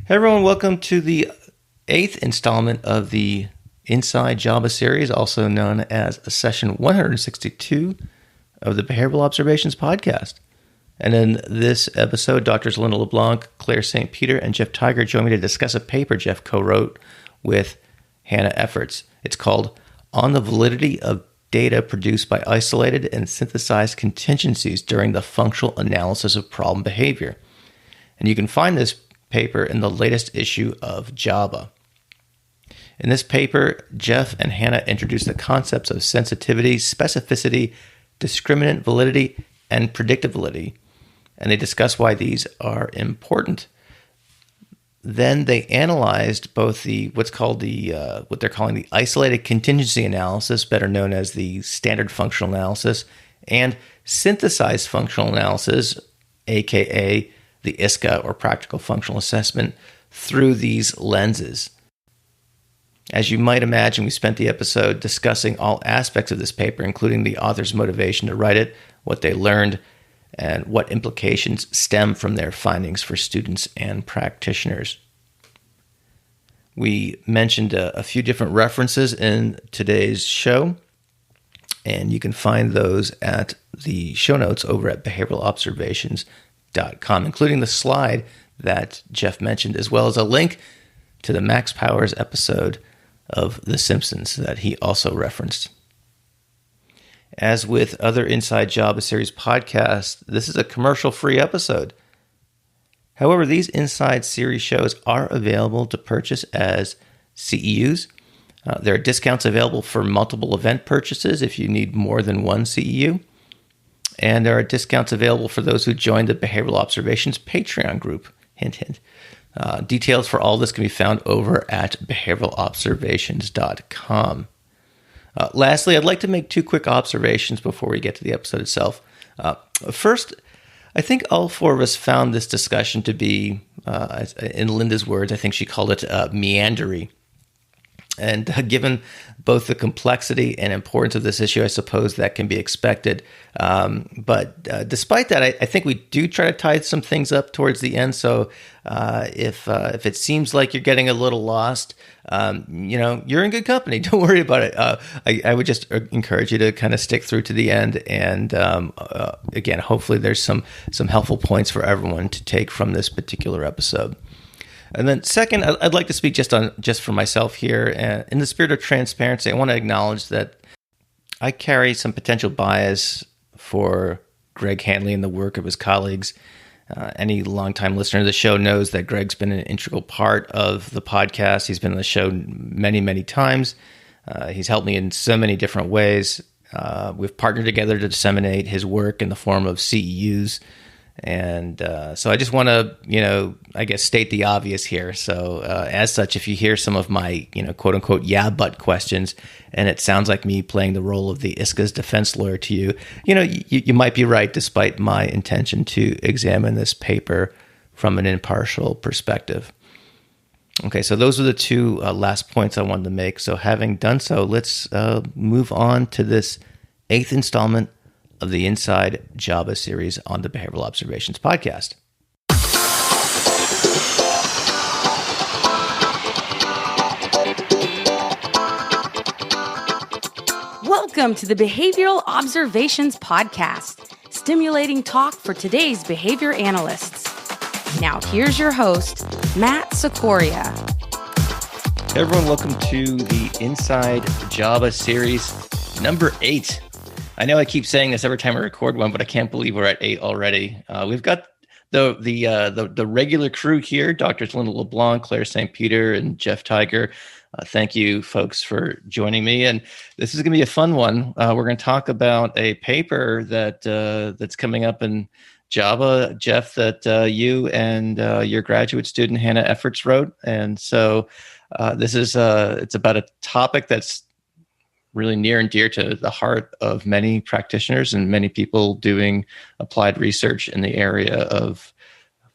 Hey everyone, welcome to the 8th installment of the Inside JABA series, also known as session 162 of the Behavioral Observations podcast. And in this episode, Drs. Linda LeBlanc, Claire St. Peter, and Jeff Tiger join me to discuss a paper Jeff co-wrote with Hannah Efforts. It's called On the Validity of Data Produced by Isolated and Synthesized Contingencies During the Functional Analysis of Problem Behavior. And you can find this paper in the latest issue of JABA. In this paper, Jeff and Hannah introduce the concepts of sensitivity, specificity, discriminant validity, and predictive validity, and they discuss why these are important. Then they analyzed both what they're calling the isolated contingency analysis, better known as the standard functional analysis, and synthesized functional analysis, aka the ISCA or practical functional assessment, through these lenses. As you might imagine, we spent the episode discussing all aspects of this paper, including the author's motivation to write it, what they learned, and what implications stem from their findings for students and practitioners. We mentioned a few different references in today's show, and you can find those at the show notes over at behavioralobservations.com, including the slide that Jeff mentioned, as well as a link to the Max Powers episode of The Simpsons that he also referenced. As with other Inside JABA series podcasts, this is a commercial-free episode. However, these Inside series shows are available to purchase as CEUs. There are discounts available for multiple event purchases if you need more than one CEU. And there are discounts available for those who join the Behavioral Observations Patreon group. Hint, hint. Details for all this can be found over at behavioralobservations.com. Lastly, I'd like to make two quick observations before we get to the episode itself. First, I think all four of us found this discussion to be, in Linda's words, I think she called it meandery. And given both the complexity and importance of this issue, I suppose that can be expected. But despite that, I think we do try to tie some things up towards the end. So if it seems like you're getting a little lost, you're in good company. Don't worry about it. I would just encourage you to kind of stick through to the end. And again, hopefully there's some helpful points for everyone to take from this particular episode. And then second, I'd like to speak just for myself here. And in the spirit of transparency, I want to acknowledge that I carry some potential bias for Greg Hanley and the work of his colleagues. Any longtime listener to the show knows that Greg's been an integral part of the podcast. He's been on the show many, many times. He's helped me in so many different ways. We've partnered together to disseminate his work in the form of CEUs. And so I just want to, state the obvious here. So as such, if you hear some of my, quote unquote, yeah, but questions, and it sounds like me playing the role of the ISCA's defense lawyer to you, you might be right, despite my intention to examine this paper from an impartial perspective. Okay, so those are the two last points I wanted to make. So having done so, let's move on to this 8th installment of the Inside JABA series on the Behavioral Observations podcast. Welcome to the Behavioral Observations podcast, stimulating talk for today's behavior analysts. Now here's your host, Matt Sikoria. Hey everyone, welcome to the Inside JABA series number 8. I know I keep saying this every time I record one, but I can't believe we're at 8 already. We've got the regular crew here, Drs. Linda LeBlanc, Claire St. Peter, and Jeff Tiger. Thank you, folks, for joining me. And this is going to be a fun one. We're going to talk about a paper that's coming up in JABA, Jeff, that you and your graduate student, Hannah Efforts, wrote. And so this is it's about a topic that's really near and dear to the heart of many practitioners and many people doing applied research in the area of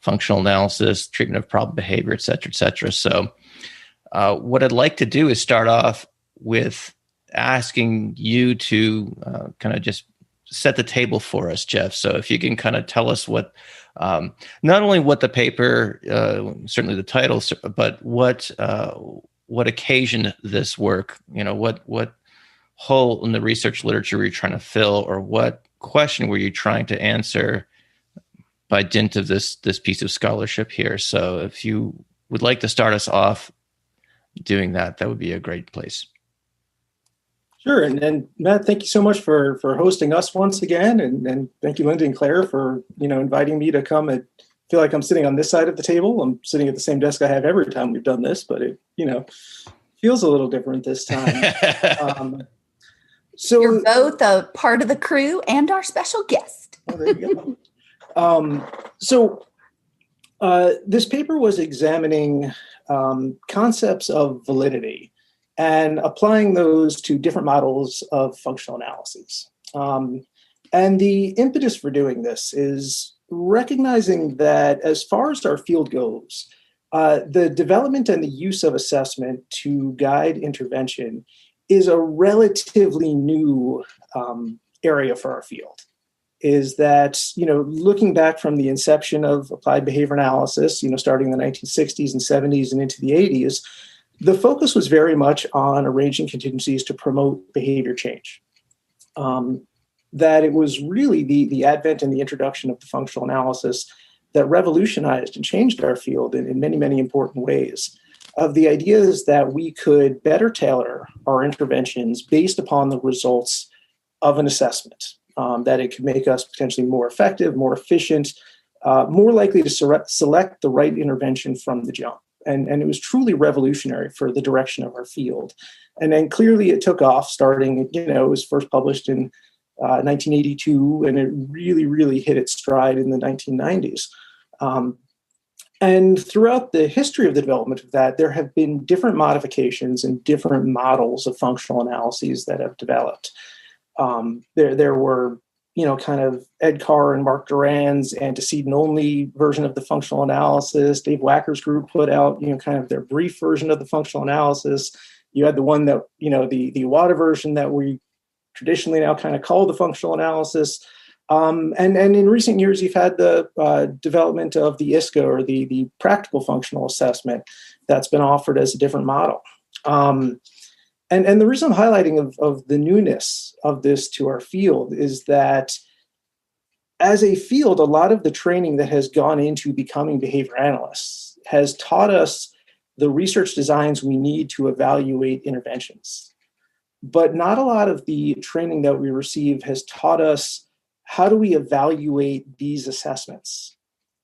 functional analysis, treatment of problem behavior, et cetera, et cetera. So what I'd like to do is start off with asking you to kind of just set the table for us, Jeff. So if you can kind of tell us what, not only what the paper, certainly the title, but what occasioned this work, what hole in the research literature were you trying to fill, or what question were you trying to answer by dint of this piece of scholarship here? So if you would like to start us off doing that, that would be a great place. Sure. And Matt, thank you so much for hosting us once again. And thank you, Linda and Claire, for, inviting me to come and feel like I'm sitting on this side of the table. I'm sitting at the same desk I have every time we've done this, but it, feels a little different this time. So you're both a part of the crew and our special guest. Oh, there you go. This paper was examining concepts of validity and applying those to different models of functional analyses. And the impetus for doing this is recognizing that as far as our field goes, the development and the use of assessment to guide intervention is a relatively new area for our field. Is that, looking back from the inception of applied behavior analysis, starting in the 1960s and 70s and into the 80s, the focus was very much on arranging contingencies to promote behavior change. That it was really the advent and the introduction of the functional analysis that revolutionized and changed our field in many, many important ways. Of the ideas that we could better tailor our interventions based upon the results of an assessment, that it could make us potentially more effective, more efficient, more likely to select the right intervention from the jump. And it was truly revolutionary for the direction of our field. And then clearly it took off starting, it was first published in 1982, and it really, really hit its stride in the 1990s. And throughout the history of the development of that, there have been different modifications and different models of functional analyses that have developed. There were, kind of Ed Carr and Mark Duran's antecedent-only version of the functional analysis. Dave Wacker's group put out, kind of their brief version of the functional analysis. You had the one that, the Iwata version that we traditionally now kind of call the functional analysis. And in recent years, you've had the development of the ISCA, or the practical functional assessment, that's been offered as a different model. And the reason I'm highlighting of the newness of this to our field is that as a field, a lot of the training that has gone into becoming behavior analysts has taught us the research designs we need to evaluate interventions. But not a lot of the training that we receive has taught us how do we evaluate these assessments,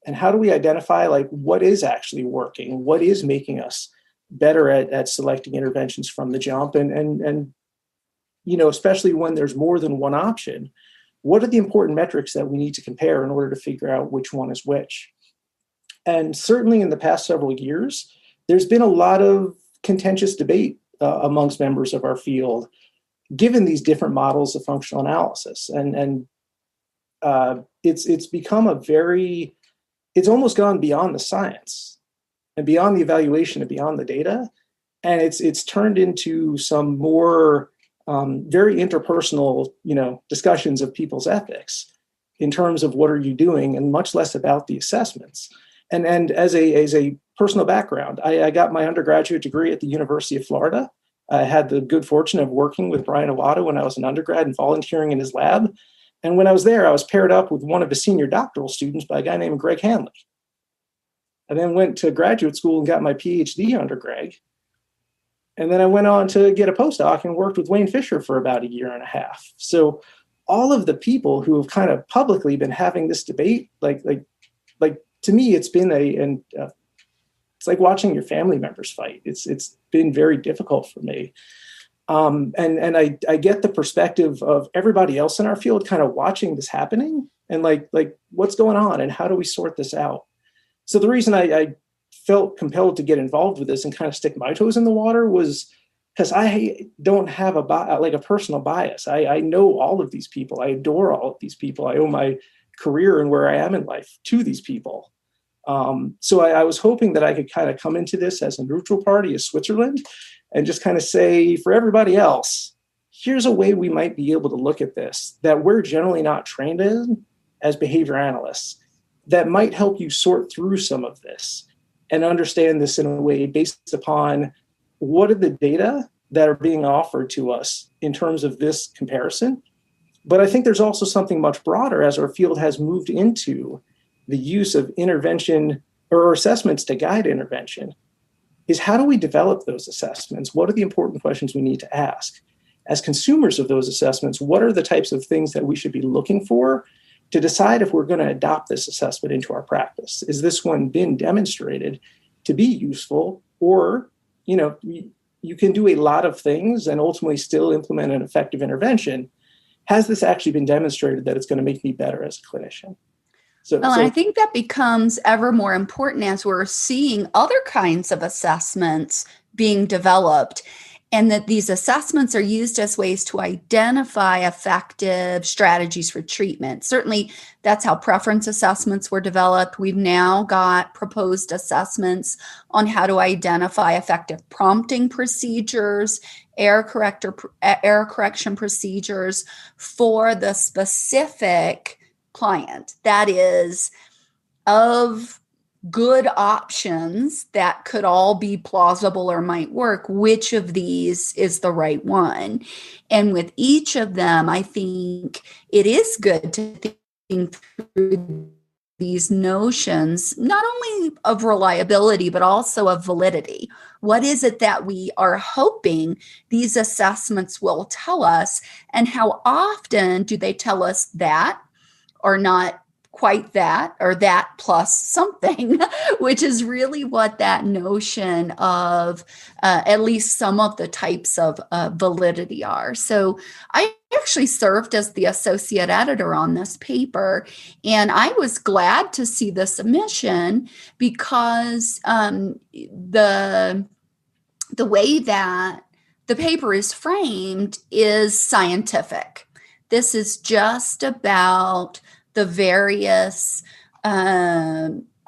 and how do we identify what is actually working, what is making us better at selecting interventions from the jump, and especially when there's more than one option, what are the important metrics that we need to compare in order to figure out which one is which? And certainly in the past several years, there's been a lot of contentious debate amongst members of our field, given these different models of functional analysis. And it's become it's almost gone beyond the science and beyond the evaluation and beyond the data. And it's turned into some more very interpersonal, discussions of people's ethics in terms of what are you doing, and much less about the assessments. And as a personal background, I got my undergraduate degree at the University of Florida. I had the good fortune of working with Brian Iwata when I was an undergrad and volunteering in his lab. And when I was there, I was paired up with one of his senior doctoral students by a guy named Greg Hanley. I then went to graduate school and got my PhD under Greg. And then I went on to get a postdoc and worked with Wayne Fisher for about a year and a half. So all of the people who have kind of publicly been having this debate, like to me, it's been it's like watching your family members fight. It's been very difficult for me. And I get the perspective of everybody else in our field kind of watching this happening and like what's going on and how do we sort this out? So the reason I felt compelled to get involved with this and kind of stick my toes in the water was because I don't have a personal bias. I know all of these people. I adore all of these people. I owe my career and where I am in life to these people. So I was hoping that I could kind of come into this as a neutral party, as Switzerland, and just kind of say, for everybody else, here's a way we might be able to look at this that we're generally not trained in as behavior analysts that might help you sort through some of this and understand this in a way based upon what are the data that are being offered to us in terms of this comparison. But I think there's also something much broader as our field has moved into the use of intervention or assessments to guide intervention, is how do we develop those assessments? What are the important questions we need to ask? As consumers of those assessments, what are the types of things that we should be looking for to decide if we're going to adopt this assessment into our practice? Is this one been demonstrated to be useful? Or, you can do a lot of things and ultimately still implement an effective intervention. Has this actually been demonstrated that it's going to make me better as a clinician? Well, I think that becomes ever more important as we're seeing other kinds of assessments being developed, and that these assessments are used as ways to identify effective strategies for treatment. Certainly, that's how preference assessments were developed. We've now got proposed assessments on how to identify effective prompting procedures, error correction procedures for the specific client. That is, of good options that could all be plausible or might work, which of these is the right one? And with each of them, I think it is good to think through these notions, not only of reliability, but also of validity. What is it that we are hoping these assessments will tell us? And how often do they tell us that, or not quite that, or that plus something, which is really what that notion of at least some of the types of validity are. So I actually served as the associate editor on this paper, and I was glad to see the submission because the way that the paper is framed is scientific. This is just about the various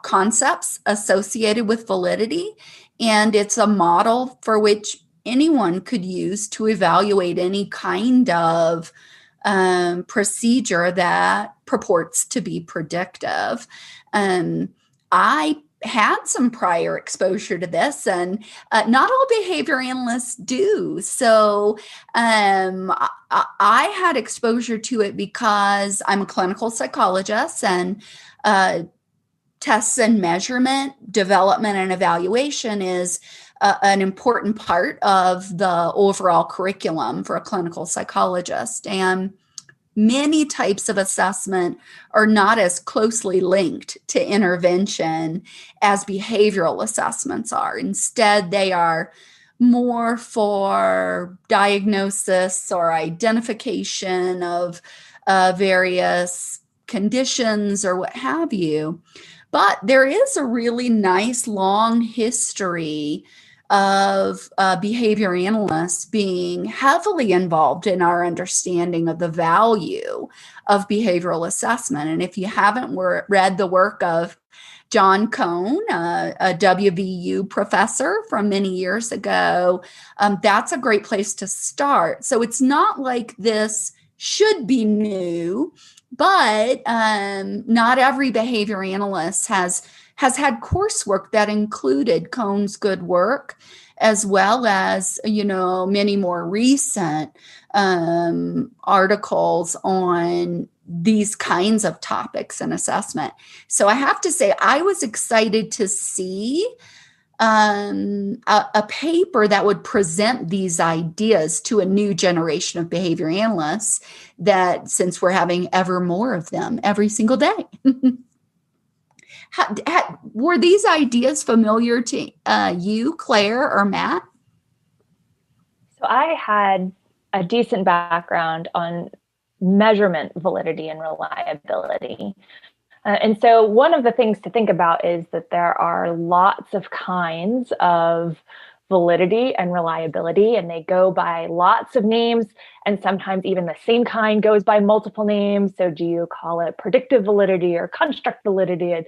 concepts associated with validity, and it's a model for which anyone could use to evaluate any kind of procedure that purports to be predictive. I had some prior exposure to this, and not all behavior analysts do. So I had exposure to it because I'm a clinical psychologist, and tests and measurement, development and evaluation is an important part of the overall curriculum for a clinical psychologist. And many types of assessment are not as closely linked to intervention as behavioral assessments are. Instead, they are more for diagnosis or identification of various conditions or what have you. But there is a really nice long history of behavior analysts being heavily involved in our understanding of the value of behavioral assessment. And if you haven't read the work of John Cohn, a WVU professor from many years ago, that's a great place to start. So it's not like this should be new, but not every behavior analyst has had coursework that included Cohn's good work, as well as, many more recent articles on these kinds of topics and assessment. So I have to say, I was excited to see a paper that would present these ideas to a new generation of behavior analysts, that since we're having ever more of them every single day. Were these ideas familiar to you, Claire or Matt? So I had a decent background on measurement validity and reliability. And so one of the things to think about is that there are lots of kinds of validity and reliability, and they go by lots of names, and sometimes even the same kind goes by multiple names. So do you call it predictive validity or construct validity? And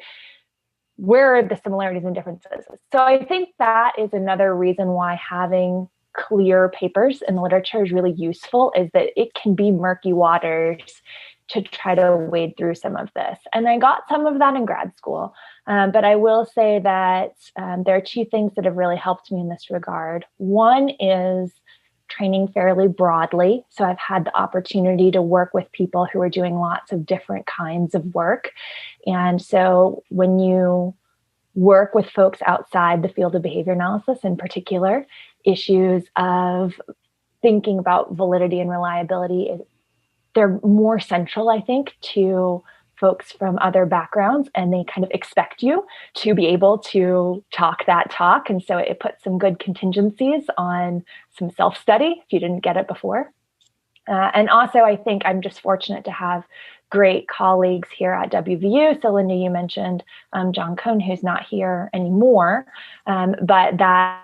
where are the similarities and differences? So I think that is another reason why having clear papers in the literature is really useful is that it can be murky waters to try to wade through some of this. And I got some of that in grad school. But I will say that there are two things that have really helped me in this regard. One is training fairly broadly. So I've had the opportunity to work with people who are doing lots of different kinds of work. And so when you work with folks outside the field of behavior analysis, in particular, issues of thinking about validity and reliability, they're more central, I think, to folks from other backgrounds, and they kind of expect you to be able to talk that talk. And so it puts some good contingencies on some self-study if you didn't get it before. And also, I think I'm just fortunate to have great colleagues here at WVU. So Linda, you mentioned John Cohn, who's not here anymore, but that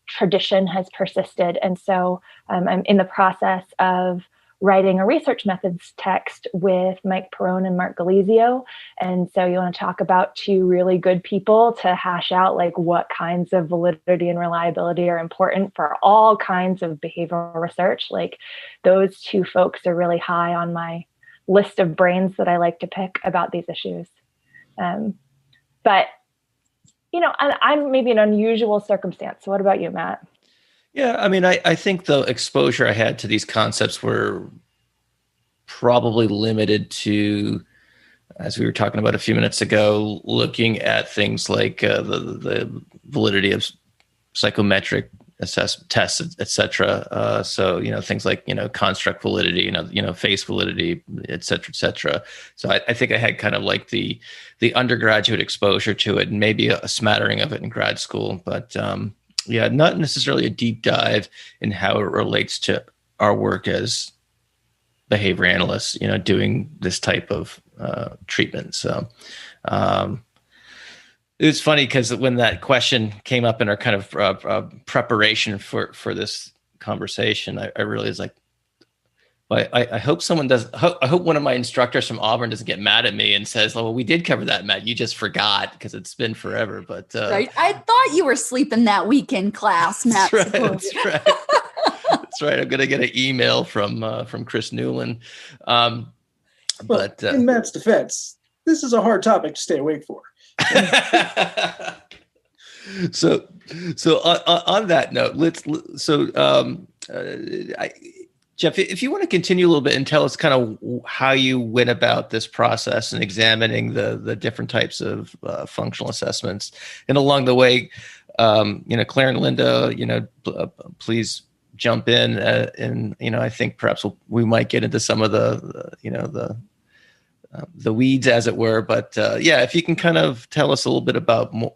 tradition has persisted. And so I'm in the process of writing a research methods text with Mike Perrone and Mark Galizio. And so you want to talk about two really good people to hash out like what kinds of validity and reliability are important for all kinds of behavioral research. Like those two folks are really high on my list of brains that I like to pick about these issues. But, you know, I'm maybe an unusual circumstance. So what about you, Matt? Yeah, I mean, I think the exposure I had to these concepts were probably limited to, as we were talking about a few minutes ago, looking at things like the validity of psychometric tests, et cetera. So, you know, things like, you know, construct validity, face validity, et cetera. So I think I had kind of like the undergraduate exposure to it and maybe a smattering of it in grad school, but yeah, not necessarily a deep dive in how it relates to our work as behavior analysts, you know, doing this type of treatment. So it was funny because when that question came up in our kind of preparation for this conversation, I really was like, I hope someone does. I hope one of my instructors from Auburn doesn't get mad at me and says, "Oh, well, we did cover that, Matt. You just forgot because it's been forever." But right, I thought you were sleeping that week in class, Matt. That's right. That's right. I'm gonna get an email from Chris Newland. But in Matt's defense, this is a hard topic to stay awake for. So on that note, Jeff, if you want to continue a little bit and tell us kind of how you went about this process and examining the different types of functional assessments, and along the way, Claire and Linda, please jump in, and I think perhaps we might get into some of the weeds, as it were. But if you can kind of tell us a little bit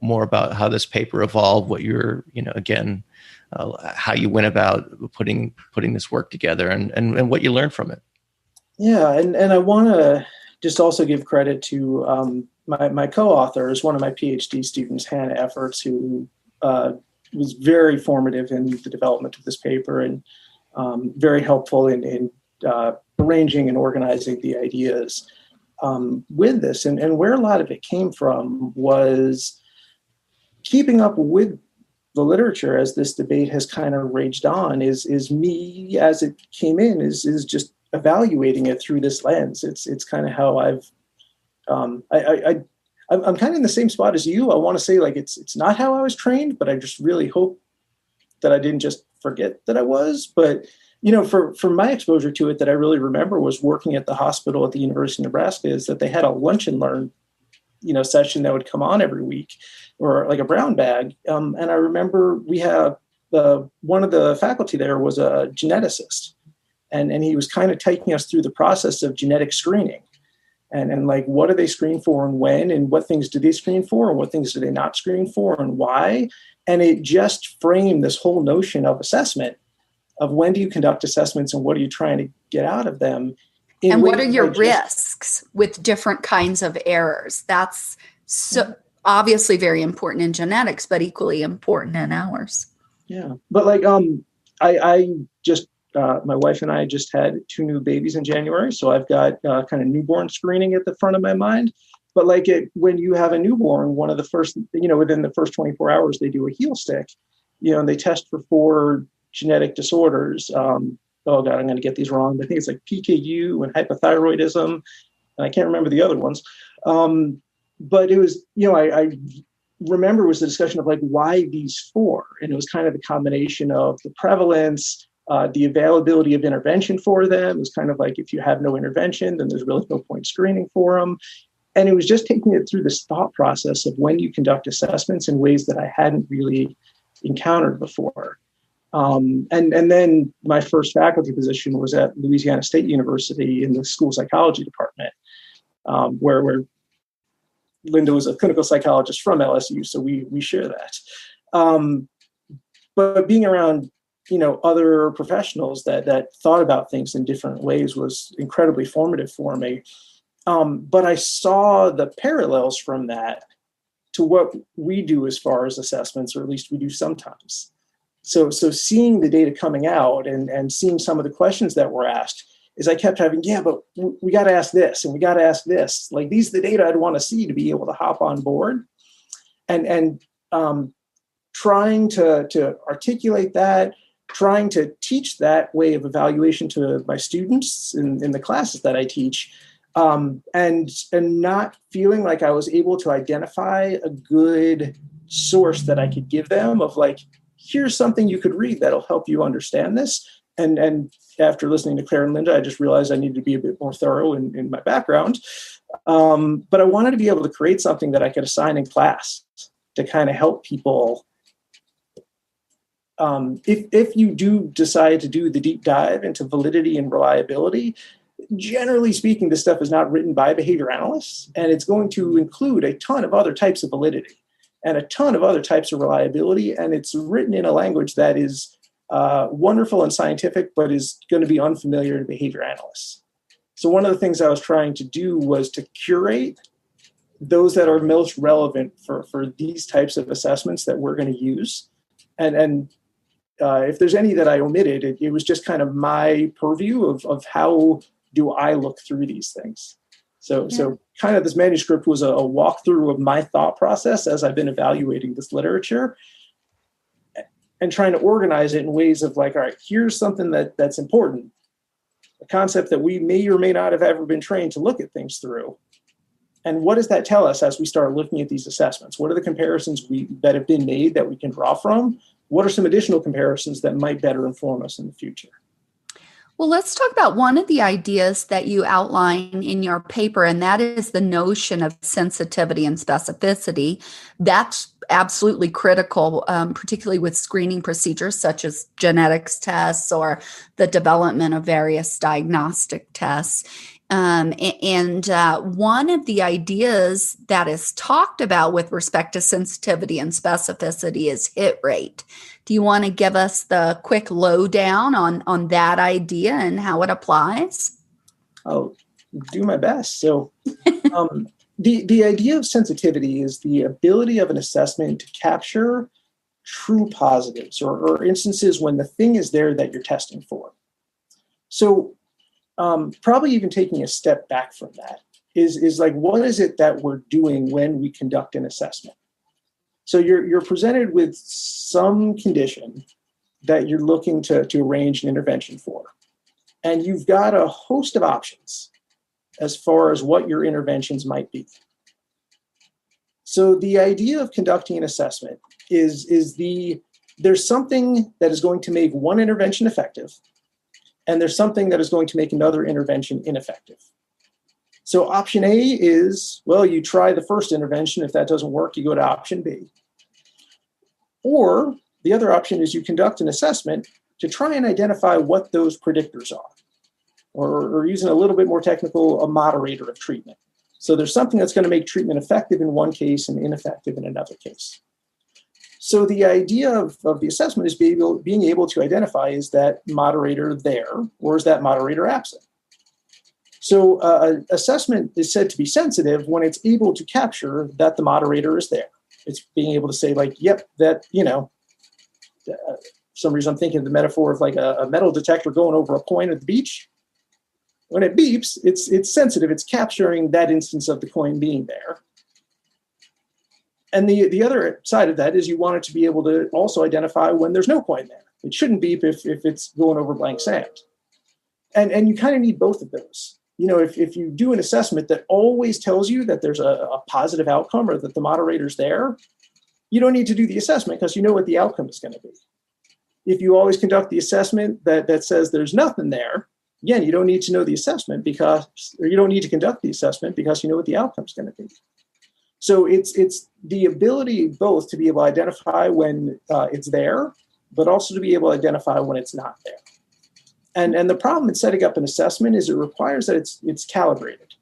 more about how this paper evolved, what you're, again. How you went about putting this work together and what you learned from it. Yeah, and I want to just also give credit to my co-authors, one of my PhD students, Hannah Efforts, who was very formative in the development of this paper and very helpful in arranging and organizing the ideas with this. And where a lot of it came from was keeping up with the literature as this debate has kind of raged on is me, as it came in, is just evaluating it through this lens. It's kind of how I'm kind of in the same spot as you. I want to say like it's not how I was trained, but I just really hope that I didn't just forget that I was. But for my exposure to it, that I really remember was working at the hospital at the University of Nebraska, is that they had a lunch and learn session that would come on every week, or like a brown bag. And I remember we have one of the faculty there was a geneticist, and he was kind of taking us through the process of genetic screening and like, what do they screen for and when, and what things do they screen for and what things do they not screen for and why. And it just framed this whole notion of assessment, of when do you conduct assessments and what are you trying to get out of them. And what are your risks with different kinds of errors? That's so obviously very important in genetics, but equally important in ours. Yeah. But like, I just, my wife and I just had 2 new babies in January. So I've got kind of newborn screening at the front of my mind. But like when you have a newborn, one of the first, within the first 24 hours, they do a heel stick, and they test for 4 genetic disorders. Oh God, I'm going to get these wrong. I think it's like PKU and hypothyroidism, and I can't remember the other ones. But it was, I remember it was the discussion of like, why these four? And it was kind of the combination of the prevalence, the availability of intervention for them. It was kind of like, if you have no intervention, then there's really no point screening for them. And it was just taking it through this thought process of when you conduct assessments in ways that I hadn't really encountered before. And then my first faculty position was at Louisiana State University in the school psychology department, where Linda was a clinical psychologist from LSU, so we share that. But being around, other professionals that thought about things in different ways was incredibly formative for me. But I saw the parallels from that to what we do as far as assessments, or at least we do sometimes. So seeing the data coming out and seeing some of the questions that were asked, is I kept having, but we got to ask this and we got to ask this. Like, these are the data I'd want to see to be able to hop on board, and trying to articulate that, trying to teach that way of evaluation to my students in the classes that I teach, and not feeling like I was able to identify a good source that I could give them of like, here's something you could read that'll help you understand this. And after listening to Claire and Linda, I just realized I needed to be a bit more thorough in my background. But I wanted to be able to create something that I could assign in class to kind of help people. If you do decide to do the deep dive into validity and reliability, generally speaking, this stuff is not written by behavior analysts, and it's going to include a ton of other types of validity and a ton of other types of reliability. And it's written in a language that is wonderful and scientific, but is going to be unfamiliar to behavior analysts. So one of the things I was trying to do was to curate those that are most relevant for these types of assessments that we're going to use. And if there's any that I omitted, it was just kind of my purview of how do I look through these things. So kind of this manuscript was a walkthrough of my thought process as I've been evaluating this literature, and trying to organize it in ways of like, all right, here's something that's important, a concept that we may or may not have ever been trained to look at things through. And what does that tell us as we start looking at these assessments? What are the comparisons that have been made that we can draw from? What are some additional comparisons that might better inform us in the future? Well, let's talk about one of the ideas that you outline in your paper, and that is the notion of sensitivity and specificity. That's absolutely critical, particularly with screening procedures such as genetics tests or the development of various diagnostic tests. And one of the ideas that is talked about with respect to sensitivity and specificity is hit rate. Do you want to give us the quick lowdown on that idea and how it applies? I'll do my best. So the idea of sensitivity is the ability of an assessment to capture true positives or instances when the thing is there that you're testing for. So probably even taking a step back from that is like, what is it that we're doing when we conduct an assessment? So you're presented with some condition that you're looking to arrange an intervention for. And you've got a host of options as far as what your interventions might be. So the idea of conducting an assessment is there's something that is going to make one intervention effective, and there's something that is going to make another intervention ineffective. So option A is, well, you try the first intervention. If that doesn't work, you go to option B. Or the other option is you conduct an assessment to try and identify what those predictors are, or using a little bit more technical, a moderator of treatment. So there's something that's going to make treatment effective in one case and ineffective in another case. So the idea of the assessment is being able to identify, is that moderator there, or is that moderator absent? So an assessment is said to be sensitive when it's able to capture that the moderator is there. It's being able to say, like, yep, that, for some reason I'm thinking of the metaphor of like a metal detector going over a coin at the beach. When it beeps, it's sensitive. It's capturing that instance of the coin being there. And the other side of that is you want it to be able to also identify when there's no coin there. It shouldn't beep if it's going over blank sand. And you kind of need both of those. If you do an assessment that always tells you that there's a positive outcome or that the moderator's there, you don't need to do the assessment because you know what the outcome is going to be. If you always conduct the assessment that says there's nothing there, again, you don't need to know the assessment you don't need to conduct the assessment because you know what the outcome is going to be. So it's the ability both to be able to identify when it's there, but also to be able to identify when it's not there. And the problem in setting up an assessment is it requires that it's calibrated.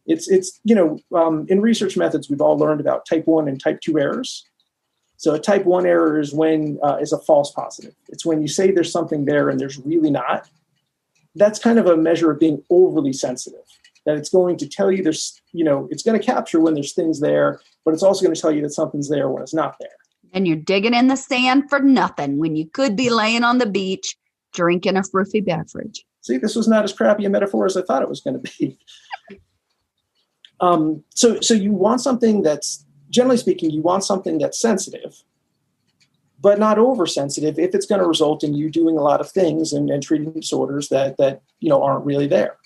In research methods, we've all learned about type 1 and type 2 errors. So a type 1 error is when is a false positive. It's when you say there's something there and there's really not. That's kind of a measure of being overly sensitive, that it's going to tell you it's going to capture when there's things there, but it's also going to tell you that something's there when it's not there. And you're digging in the sand for nothing when you could be laying on the beach drinking a fruity beverage. See, this was not as crappy a metaphor as I thought it was going to be. So you want something that's, generally speaking, you want something that's sensitive, but not oversensitive if it's going to result in you doing a lot of things and treating disorders that aren't really there.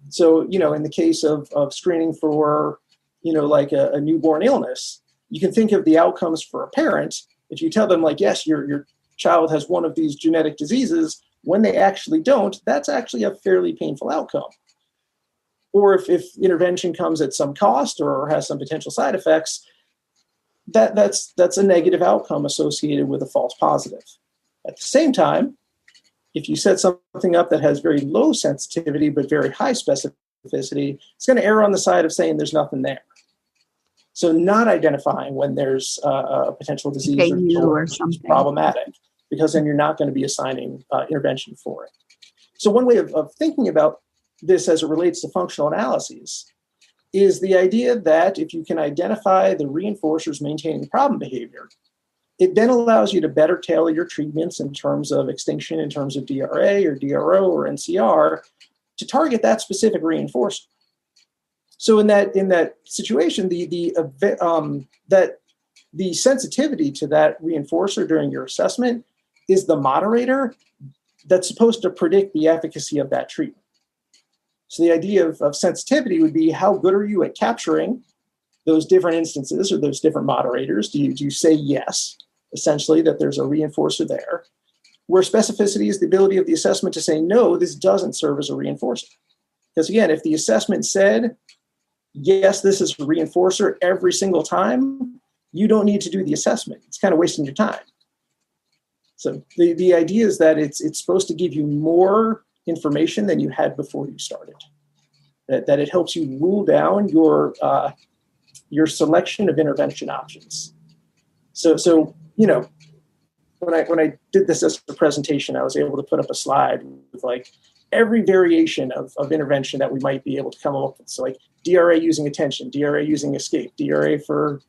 So, in the case of screening for, like a newborn illness, you can think of the outcomes for a parent. If you tell them, like, yes, your child has one of these genetic diseases, when they actually don't, that's actually a fairly painful outcome. Or if intervention comes at some cost or has some potential side effects, that's a negative outcome associated with a false positive. At the same time, if you set something up that has very low sensitivity but very high specificity, it's going to err on the side of saying there's nothing there. So not identifying when there's a potential disease or something is problematic, because then you're not going to be assigning intervention for it. So one way of thinking about this as it relates to functional analyses is the idea that if you can identify the reinforcers maintaining problem behavior, it then allows you to better tailor your treatments in terms of extinction, in terms of DRA or DRO or NCR, to target that specific reinforcer. So in that situation, the sensitivity to that reinforcer during your assessment is the moderator that's supposed to predict the efficacy of that treatment. So the idea of sensitivity would be, how good are you at capturing those different instances or those different moderators? Do you say yes, essentially, that there's a reinforcer there? Where specificity is the ability of the assessment to say, no, this doesn't serve as a reinforcer. Because again, if the assessment said, yes, this is a reinforcer every single time, you don't need to do the assessment. It's kind of wasting your time. So the idea is that it's supposed to give you more information than you had before you started. That it helps you rule down your selection of intervention options. So when I did this as a presentation, I was able to put up a slide with like every variation of intervention that we might be able to come up with. So like DRA using attention, DRA using escape, DRA for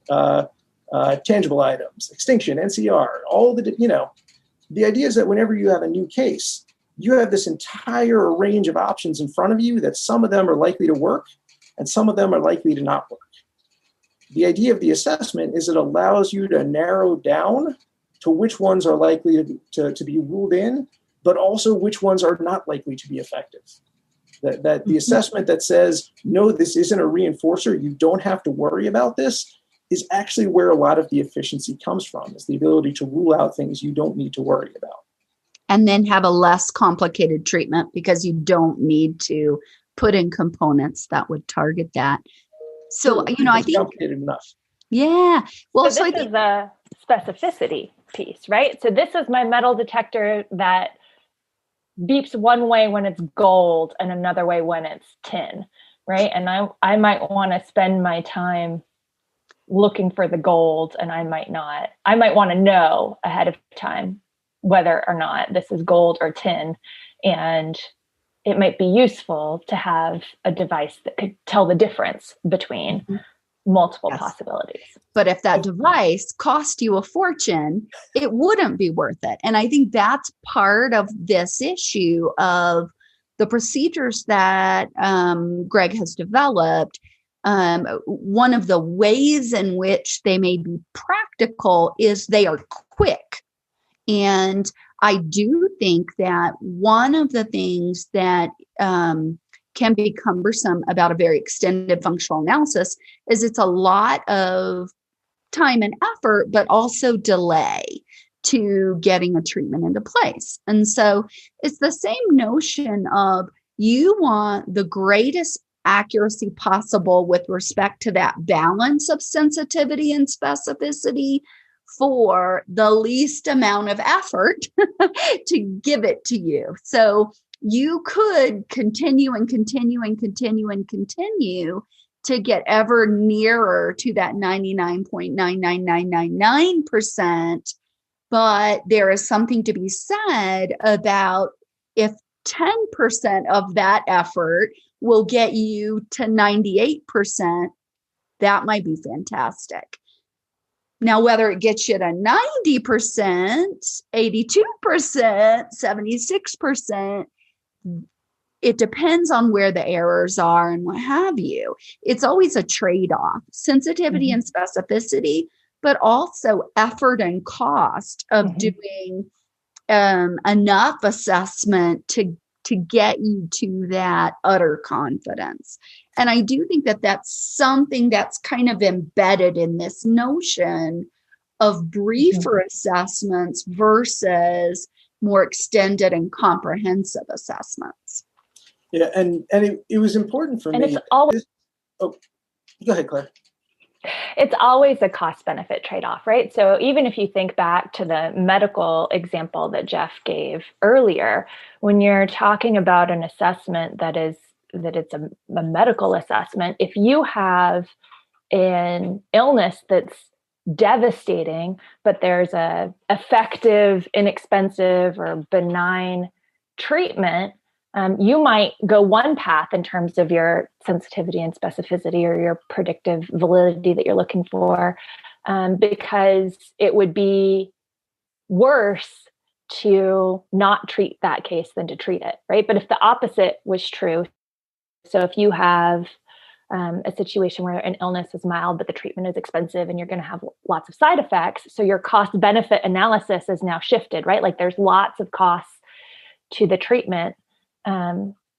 tangible items, extinction, NCR, all the idea is that whenever you have a new case, you have this entire range of options in front of you that some of them are likely to work and some of them are likely to not work. The idea of the assessment is it allows you to narrow down to which ones are likely to be ruled in, but also which ones are not likely to be effective. That the assessment that says, no, this isn't a reinforcer, you don't have to worry about this, is actually where a lot of the efficiency comes from, is the ability to rule out things you don't need to worry about. And then have a less complicated treatment because you don't need to put in components that would target that. So, I think complicated enough. Yeah. Well, so this is the specificity piece, right? So this is my metal detector that beeps one way when it's gold and another way when it's tin, right? And I might want to spend my time looking for the gold, and I might not. I might want to know ahead of time whether or not this is gold or tin. And it might be useful to have a device that could tell the difference between multiple possibilities. But if that device cost you a fortune, it wouldn't be worth it. And I think that's part of this issue of the procedures that Greg has developed one of the ways in which they may be practical is they are quick. And I do think that one of the things that can be cumbersome about a very extended functional analysis is it's a lot of time and effort, but also delay to getting a treatment into place. And so it's the same notion of you want the greatest accuracy possible with respect to that balance of sensitivity and specificity for the least amount of effort to give it to you. So you could continue and continue and continue and continue to get ever nearer to that 99.99999%. But there is something to be said about if 10% of that effort will get you to 98%, that might be fantastic. Now, whether it gets you to 90%, 82%, 76%, it depends on where the errors are and what have you. It's always a trade-off, sensitivity and specificity, but also effort and cost of doing enough assessment to get you to that utter confidence. And I do think that that's something that's kind of embedded in this notion of briefer assessments versus more extended and comprehensive assessments. Yeah, and it was important for me. It's always, go ahead, Claire. It's always a cost-benefit trade-off, right? So even if you think back to the medical example that Jeff gave earlier, when you're talking about an assessment that it's a medical assessment, if you have an illness that's devastating, but there's a effective, inexpensive, or benign treatment, you might go one path in terms of your sensitivity and specificity or your predictive validity that you're looking for, because it would be worse to not treat that case than to treat it, right? But if the opposite was true, so if you have a situation where an illness is mild, but the treatment is expensive and you're going to have lots of side effects, so your cost-benefit analysis is now shifted, right? Like there's lots of costs to the treatment.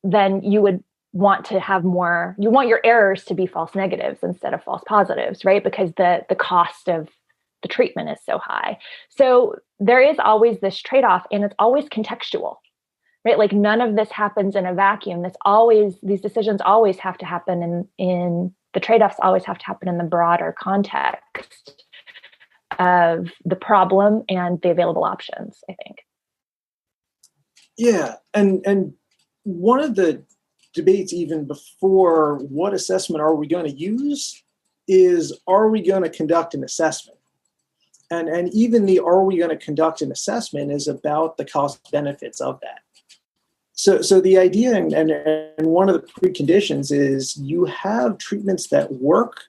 Then you would want to have more, you want your errors to be false negatives instead of false positives, right? Because the cost of the treatment is so high. So there is always this trade-off, and it's always contextual, right? Like none of this happens in a vacuum. These decisions always have to happen in the trade-offs always have to happen in the broader context of the problem and the available options, I think. Yeah, and one of the debates even before what assessment are we going to use is, are we going to conduct an assessment? And even the are we going to conduct an assessment is about the cost benefits of that. So the idea and one of the preconditions is you have treatments that work,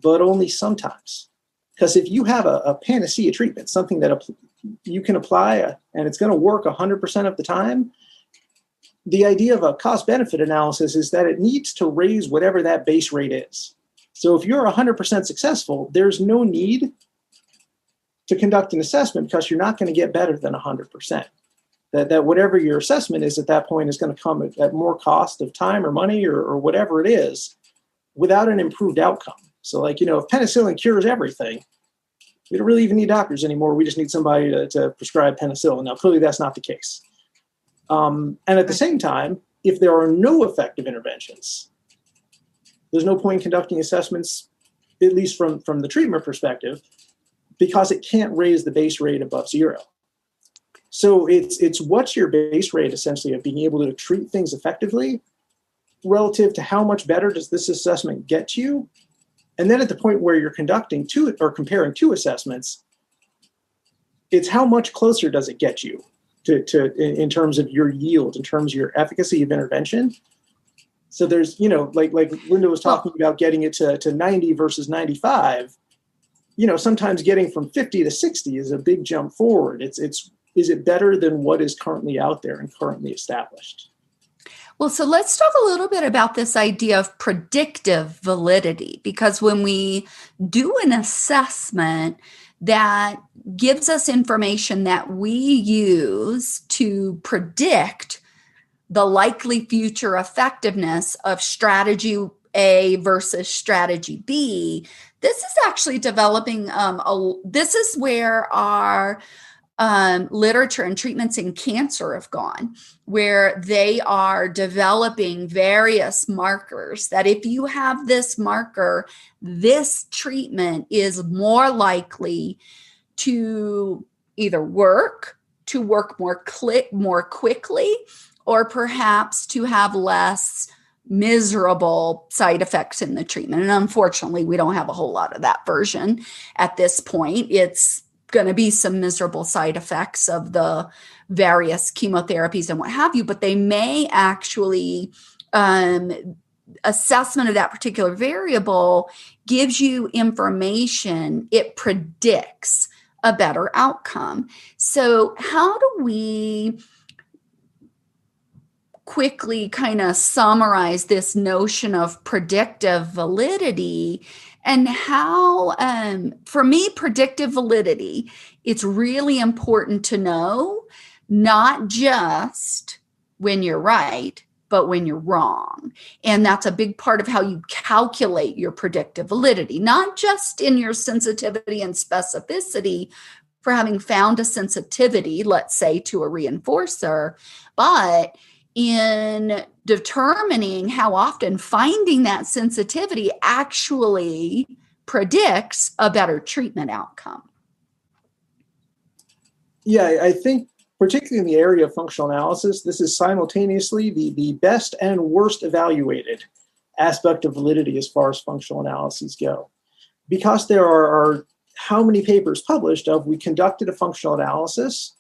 but only sometimes. Because if you have a panacea treatment, something that you can apply and it's going to work 100% of the time, the idea of a cost-benefit analysis is that it needs to raise whatever that base rate is. So if you're 100% successful, there's no need to conduct an assessment because you're not going to get better than 100%. That whatever your assessment is at that point is going to come at more cost of time or money or whatever it is without an improved outcome. So like, if penicillin cures everything, we don't really even need doctors anymore. We just need somebody to prescribe penicillin. Now, clearly that's not the case. And at the same time, if there are no effective interventions, there's no point in conducting assessments, at least from the treatment perspective, because it can't raise the base rate above zero. So it's what's your base rate essentially of being able to treat things effectively relative to how much better does this assessment get you? And then at the point where you're conducting two or comparing two assessments, it's how much closer does it get you to in terms of your yield, in terms of your efficacy of intervention. So there's, like Linda was talking about getting it to 90 versus 95, sometimes getting from 50 to 60 is a big jump forward. Is it better than what is currently out there and currently established? Well, so let's talk a little bit about this idea of predictive validity, because when we do an assessment that gives us information that we use to predict the likely future effectiveness of strategy A versus strategy B, this is actually developing, this is where our literature and treatments in cancer have gone, where they are developing various markers that if you have this marker, this treatment is more likely to either work more quickly, or perhaps to have less miserable side effects in the treatment. And unfortunately, we don't have a whole lot of that version at this point. It's going to be some miserable side effects of the various chemotherapies and what have you, but they may actually, assessment of that particular variable gives you information. It predicts a better outcome. So how do we quickly kind of summarize this notion of predictive validity and how, for me, predictive validity, it's really important to know not just when you're right, but when you're wrong. And that's a big part of how you calculate your predictive validity, not just in your sensitivity and specificity for having found a sensitivity, let's say, to a reinforcer, but in determining how often finding that sensitivity actually predicts a better treatment outcome. Yeah, I think particularly in the area of functional analysis, this is simultaneously the best and worst evaluated aspect of validity as far as functional analyses go. Because there are how many papers published of we conducted a functional analysis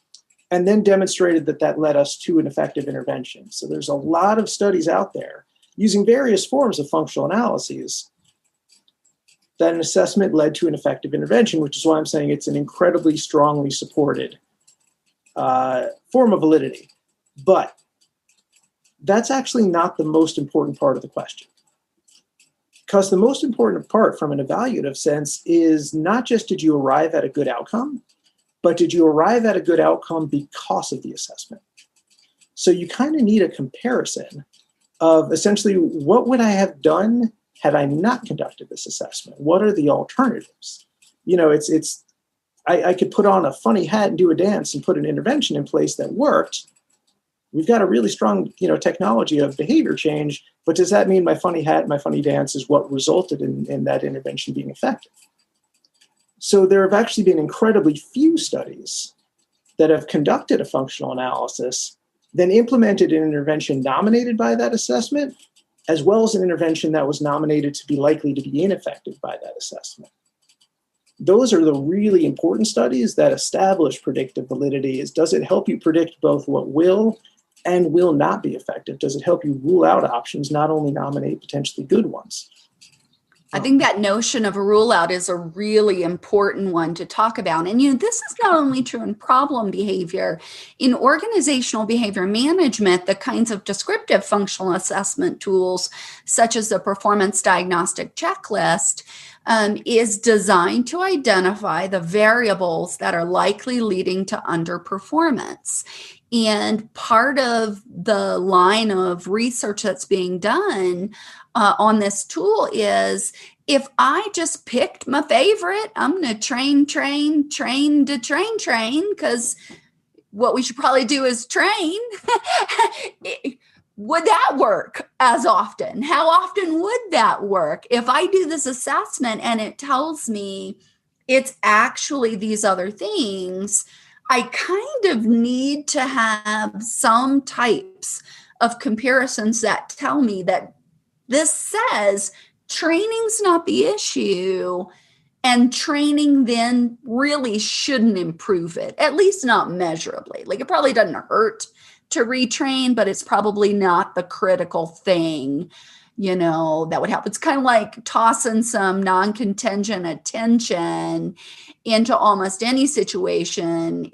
and then demonstrated that led us to an effective intervention. So there's a lot of studies out there using various forms of functional analyses that an assessment led to an effective intervention, which is why I'm saying it's an incredibly strongly supported form of validity. But that's actually not the most important part of the question. Because the most important part from an evaluative sense is not just did you arrive at a good outcome, but did you arrive at a good outcome because of the assessment? So you kind of need a comparison of essentially what would I have done had I not conducted this assessment? What are the alternatives? You know, I could put on a funny hat and do a dance and put an intervention in place that worked. We've got a really strong, technology of behavior change, but does that mean my funny hat, my funny dance is what resulted in that intervention being effective? So there have actually been incredibly few studies that have conducted a functional analysis, then implemented an intervention nominated by that assessment, as well as an intervention that was nominated to be likely to be ineffective by that assessment. Those are the really important studies that establish predictive validity. Does it help you predict both what will and will not be effective? Does it help you rule out options, not only nominate potentially good ones? I think that notion of a rule out is a really important one to talk about. And, this is not only true in problem behavior. In organizational behavior management, the kinds of descriptive functional assessment tools, such as the performance diagnostic checklist, is designed to identify the variables that are likely leading to underperformance. And part of the line of research that's being done on this tool is if I just picked my favorite, I'm going to train, because what we should probably do is train. Would that work as often? How often would that work? If I do this assessment and it tells me it's actually these other things, I kind of need to have some types of comparisons that tell me that this says training's not the issue, and training then really shouldn't improve it, at least not measurably. Like, it probably doesn't hurt to retrain, but it's probably not the critical thing that would help. It's kind of like tossing some non-contingent attention into almost any situation,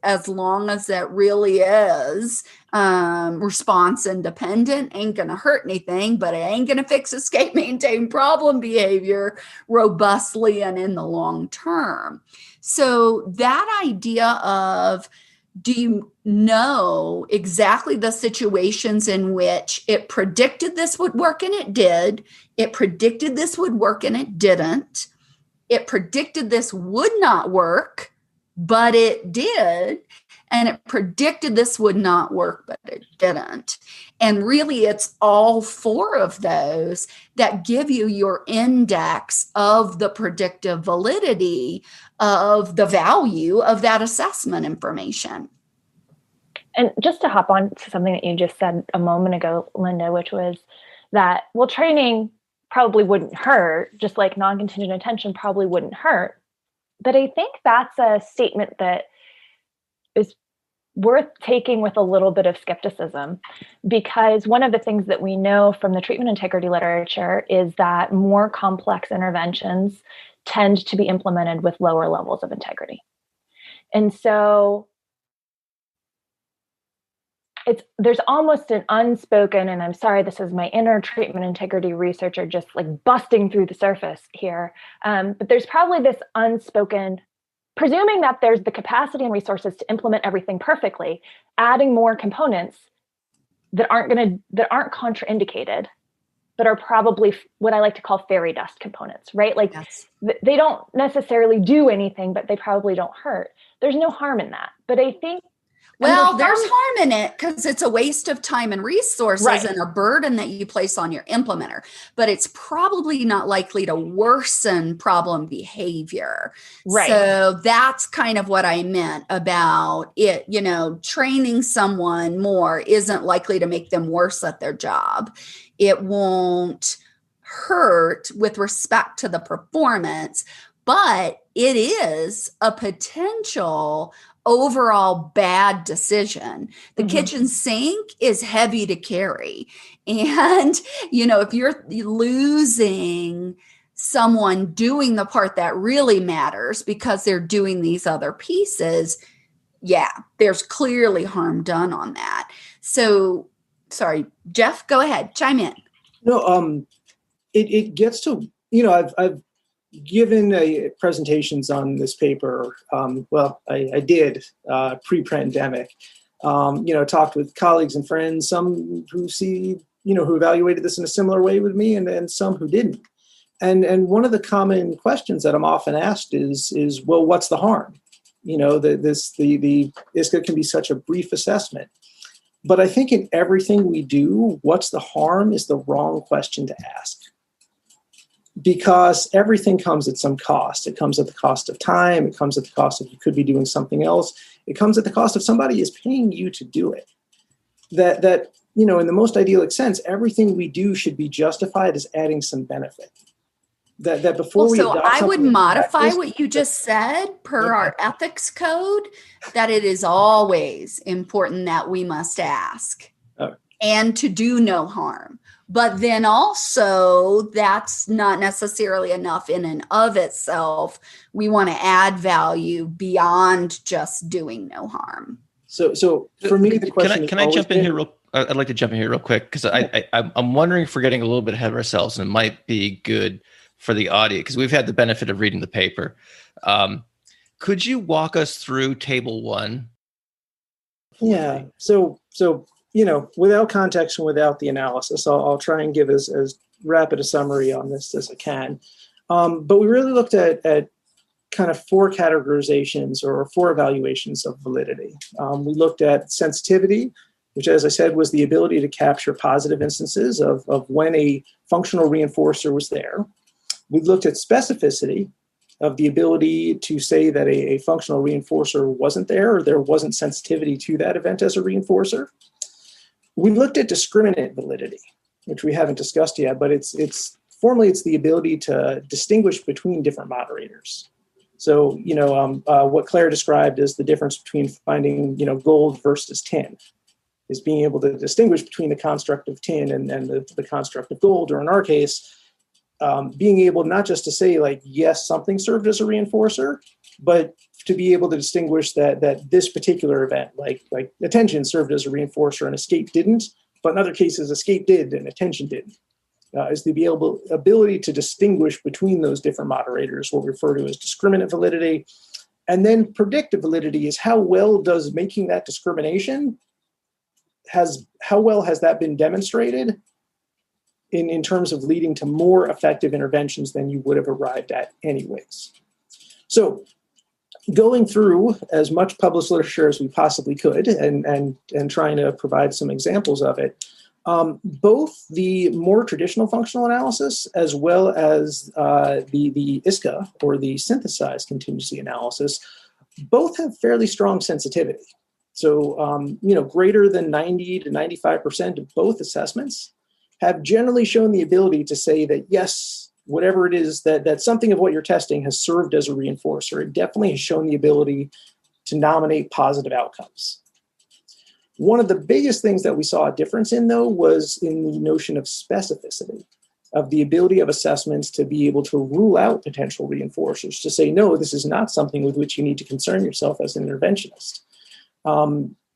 as long as it really is response independent, ain't going to hurt anything, but it ain't going to fix escape, maintain problem behavior robustly and in the long term. So that idea of, do you know exactly the situations in which it predicted this would work and it did? It predicted this would work and it didn't. It predicted this would not work, but it did. And it predicted this would not work, but it didn't. And really, it's all four of those that give you your index of the predictive validity of the value of that assessment information. And just to hop on to something that you just said a moment ago, Linda, which was that, well, training probably wouldn't hurt, just like non-contingent attention probably wouldn't hurt. But I think that's a statement that is worth taking with a little bit of skepticism, because one of the things that we know from the treatment integrity literature is that more complex interventions tend to be implemented with lower levels of integrity. And so there's almost an unspoken, and I'm sorry, this is my inner treatment integrity researcher just like busting through the surface here. But there's probably this unspoken, presuming that there's the capacity and resources to implement everything perfectly, adding more components that aren't contraindicated, but are probably what I like to call fairy dust components, right? Like Yes. They don't necessarily do anything, but they probably don't hurt. There's no harm in that. But I think, well, there's harm in it because it's a waste of time and resources, right, and a burden that you place on your implementer. But it's probably not likely to worsen problem behavior. Right. So that's kind of what I meant about it. Training someone more isn't likely to make them worse at their job. It won't hurt with respect to the performance, but it is a potential overall bad decision. The kitchen sink is heavy to carry. And, if you're losing someone doing the part that really matters because they're doing these other pieces, yeah, there's clearly harm done on that. So, sorry, Jeff, go ahead, chime in. No, it gets to, I've given presentations on this paper. I did pre-pandemic. Talked with colleagues and friends, some who who evaluated this in a similar way with me, and some who didn't. And one of the common questions that I'm often asked is well, what's the harm? This can be such a brief assessment. But I think in everything we do, what's the harm is the wrong question to ask. Because everything comes at some cost. It comes at the cost of time. It comes at the cost of you could be doing something else. It comes at the cost of somebody is paying you to do it. That in the most idyllic sense, everything we do should be justified as adding some benefit. That before we adopt I would modify practice, what you just said per our ethics code, that it is always important that we must ask and to do no harm. But then also, that's not necessarily enough in and of itself. We want to add value beyond just doing no harm. So for me, the question can I jump in here I'd like to jump in here real quick because I'm wondering if we're getting a little bit ahead of ourselves, and it might be good for the audience because we've had the benefit of reading the paper. Could you walk us through table 1? Yeah. So without context and without the analysis, I'll try and give as rapid a summary on this as I can. But we really looked at kind of 4 categorizations or 4 evaluations of validity. We looked at sensitivity, which, as I said, was the ability to capture positive instances of when a functional reinforcer was there. We looked at specificity, of the ability to say that a functional reinforcer wasn't there, or there wasn't sensitivity to that event as a reinforcer. We looked at discriminant validity, which we haven't discussed yet, but it's the ability to distinguish between different moderators. So, what Claire described as the difference between finding, gold versus tin. is being able to distinguish between the construct of tin and the construct of gold, or in our case, being able not just to say like, yes, something served as a reinforcer, but to be able to distinguish that this particular event, like attention served as a reinforcer and escape didn't, but in other cases, escape did and attention didn't. Is the ability to distinguish between those different moderators, what we refer to as discriminant validity. And then predictive validity is how well does making that discrimination, how well has that been demonstrated in terms of leading to more effective interventions than you would have arrived at anyways. So going through as much published literature as we possibly could and trying to provide some examples of it, both the more traditional functional analysis as well as the ISCA, or the synthesized contingency analysis, both have fairly strong sensitivity. So, greater than 90 to 95% of both assessments have generally shown the ability to say that, yes, whatever it is, that something of what you're testing has served as a reinforcer. It definitely has shown the ability to nominate positive outcomes. One of the biggest things that we saw a difference in, though, was in the notion of specificity, of the ability of assessments to be able to rule out potential reinforcers, to say, no, this is not something with which you need to concern yourself as an interventionist.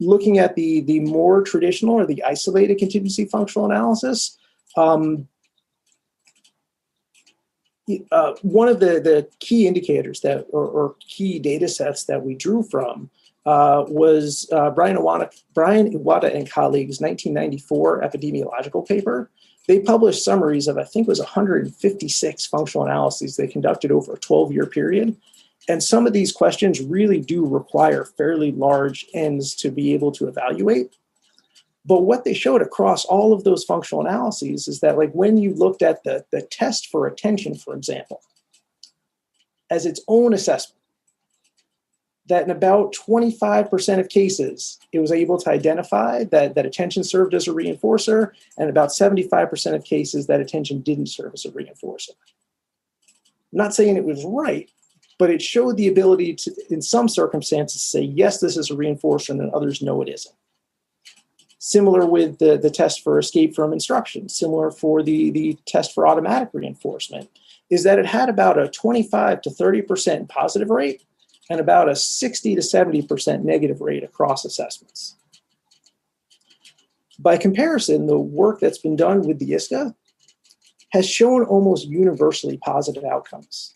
Looking at the more traditional or the isolated contingency functional analysis, one of the key indicators that, or key data sets that we drew from was Brian Iwata and colleagues' 1994 epidemiological paper. They published summaries of, I think it was 156 functional analyses they conducted over a 12-year period. And some of these questions really do require fairly large N's to be able to evaluate. But what they showed across all of those functional analyses is that, like, when you looked at the test for attention, for example, as its own assessment, that in about 25% of cases, it was able to identify that attention served as a reinforcer, and about 75% of cases that attention didn't serve as a reinforcer. I'm not saying it was right, but it showed the ability to, in some circumstances, say, yes, this is a reinforcer, and in others, no, it isn't. Similar with the test for escape from instruction, similar for the test for automatic reinforcement, is that it had about a 25 to 30% positive rate and about a 60 to 70% negative rate across assessments. By comparison, the work that's been done with the ISCA has shown almost universally positive outcomes.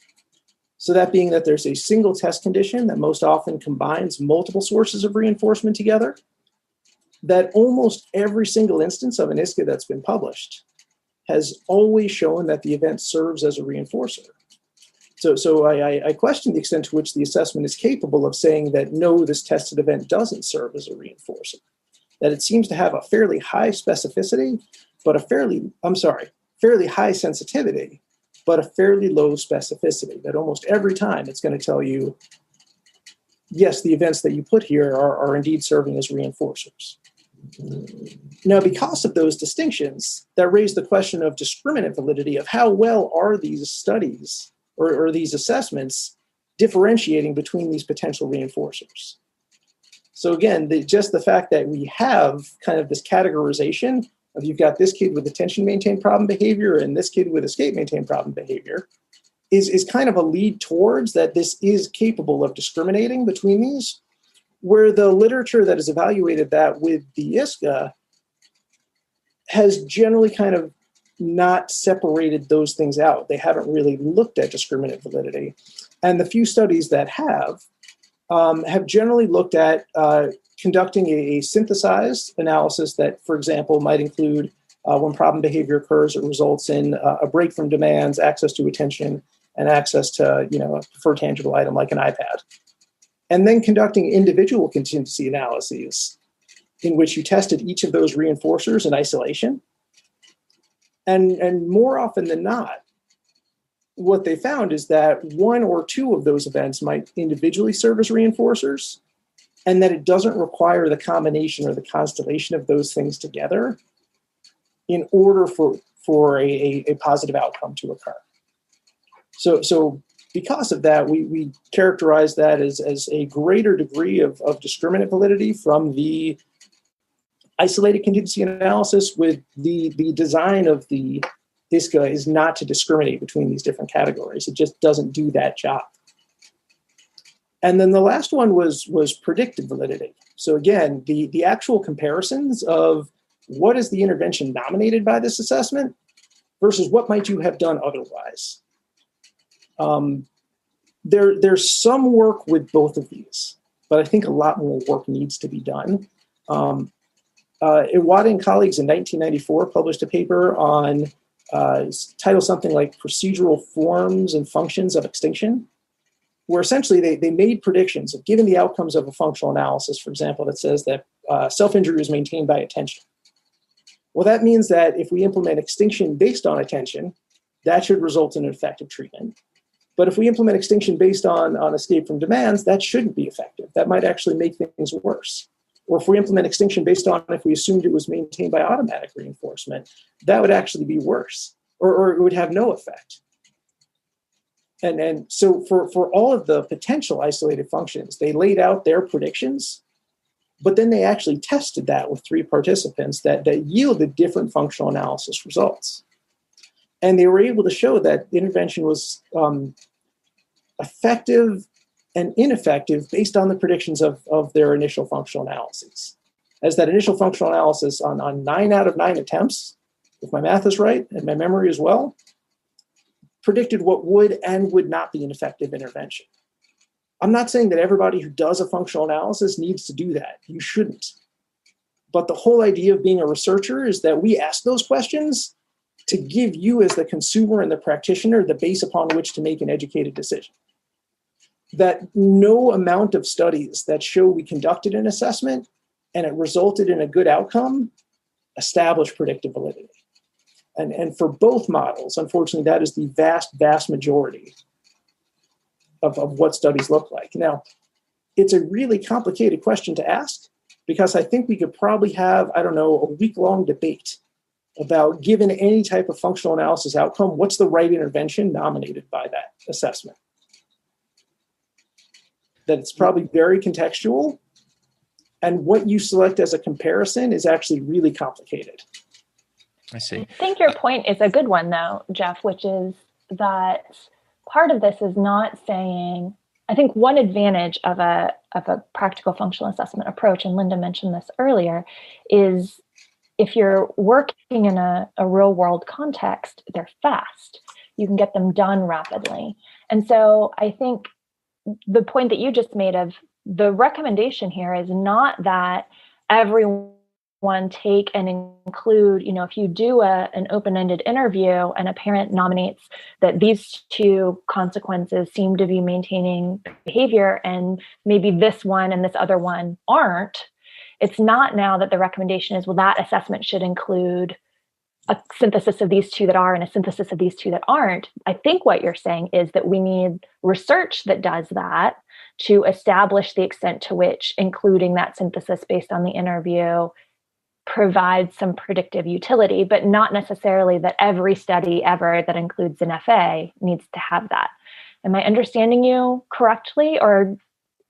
So that being that there's a single test condition that most often combines multiple sources of reinforcement together, that almost every single instance of an ISCA that's been published has always shown that the event serves as a reinforcer. So I question the extent to which the assessment is capable of saying that, no, this tested event doesn't serve as a reinforcer. That it seems to have a fairly high specificity, but fairly high sensitivity, but a fairly low specificity. That almost every time it's going to tell you, yes, the events that you put here are indeed serving as reinforcers. Now, because of those distinctions, that raised the question of discriminant validity, of how well are these studies or these assessments differentiating between these potential reinforcers. So again, just the fact that we have kind of this categorization of, you've got this kid with attention maintained problem behavior and this kid with escape maintained problem behavior is kind of a lead towards that this is capable of discriminating between these, where the literature that has evaluated that with the ISCA has generally kind of not separated those things out. They haven't really looked at discriminant validity. And the few studies that have generally looked at conducting a synthesized analysis that, for example, might include when problem behavior occurs, it results in a break from demands, access to attention, and access to a preferred tangible item like an iPad. And then conducting individual contingency analyses in which you tested each of those reinforcers in isolation. And more often than not, what they found is that one or two of those events might individually serve as reinforcers, and that it doesn't require the combination or the constellation of those things together in order for a positive outcome to occur. So because of that, we characterize that as a greater degree of discriminant validity from the isolated contingency analysis with the design of the ISCA is not to discriminate between these different categories. It just doesn't do that job. And then the last one was predictive validity. So again, the actual comparisons of what is the intervention nominated by this assessment versus what might you have done otherwise. There's some work with both of these, but I think a lot more work needs to be done. Iwata and colleagues in 1994 published a paper on titled something like Procedural Forms and Functions of Extinction, where essentially they made predictions of given the outcomes of a functional analysis, for example, that says that self-injury is maintained by attention. Well, that means that if we implement extinction based on attention, that should result in an effective treatment. But if we implement extinction based on escape from demands, that shouldn't be effective. That might actually make things worse. Or if we implement extinction based on if we assumed it was maintained by automatic reinforcement, that would actually be worse, or it would have no effect. And so for all of the potential isolated functions, they laid out their predictions, but then they actually tested that with 3 participants that yielded different functional analysis results. And they were able to show that the intervention was effective and ineffective based on the predictions of their initial functional analyses. As that initial functional analysis on 9 out of 9 attempts, if my math is right and my memory as well, predicted what would and would not be an effective intervention. I'm not saying that everybody who does a functional analysis needs to do that. You shouldn't. But the whole idea of being a researcher is that we ask those questions to give you as the consumer and the practitioner the base upon which to make an educated decision. That no amount of studies that show we conducted an assessment and it resulted in a good outcome establish predictive validity. And for both models, unfortunately, that is the vast majority of what studies look like. Now, it's a really complicated question to ask because I think we could probably have, a week-long debate about, given any type of functional analysis outcome, what's the right intervention nominated by that assessment. That it's probably very contextual, and what you select as a comparison is actually really complicated. I see. I think your point is a good one, though, Jeff, which is that part of this is not saying, I think one advantage of a practical functional assessment approach, and Linda mentioned this earlier, is if you're working in a real world context, they're fast. You can get them done rapidly. And so I think the point that you just made of the recommendation here is not that everyone take and include, if you do an open-ended interview and a parent nominates that these 2 consequences seem to be maintaining behavior and maybe this one and this other one aren't, it's not now that the recommendation is, well, that assessment should include a synthesis of these 2 that are and a synthesis of these 2 that aren't. I think what you're saying is that we need research that does that to establish the extent to which including that synthesis based on the interview provides some predictive utility, but not necessarily that every study ever that includes an FA needs to have that. Am I understanding you correctly, or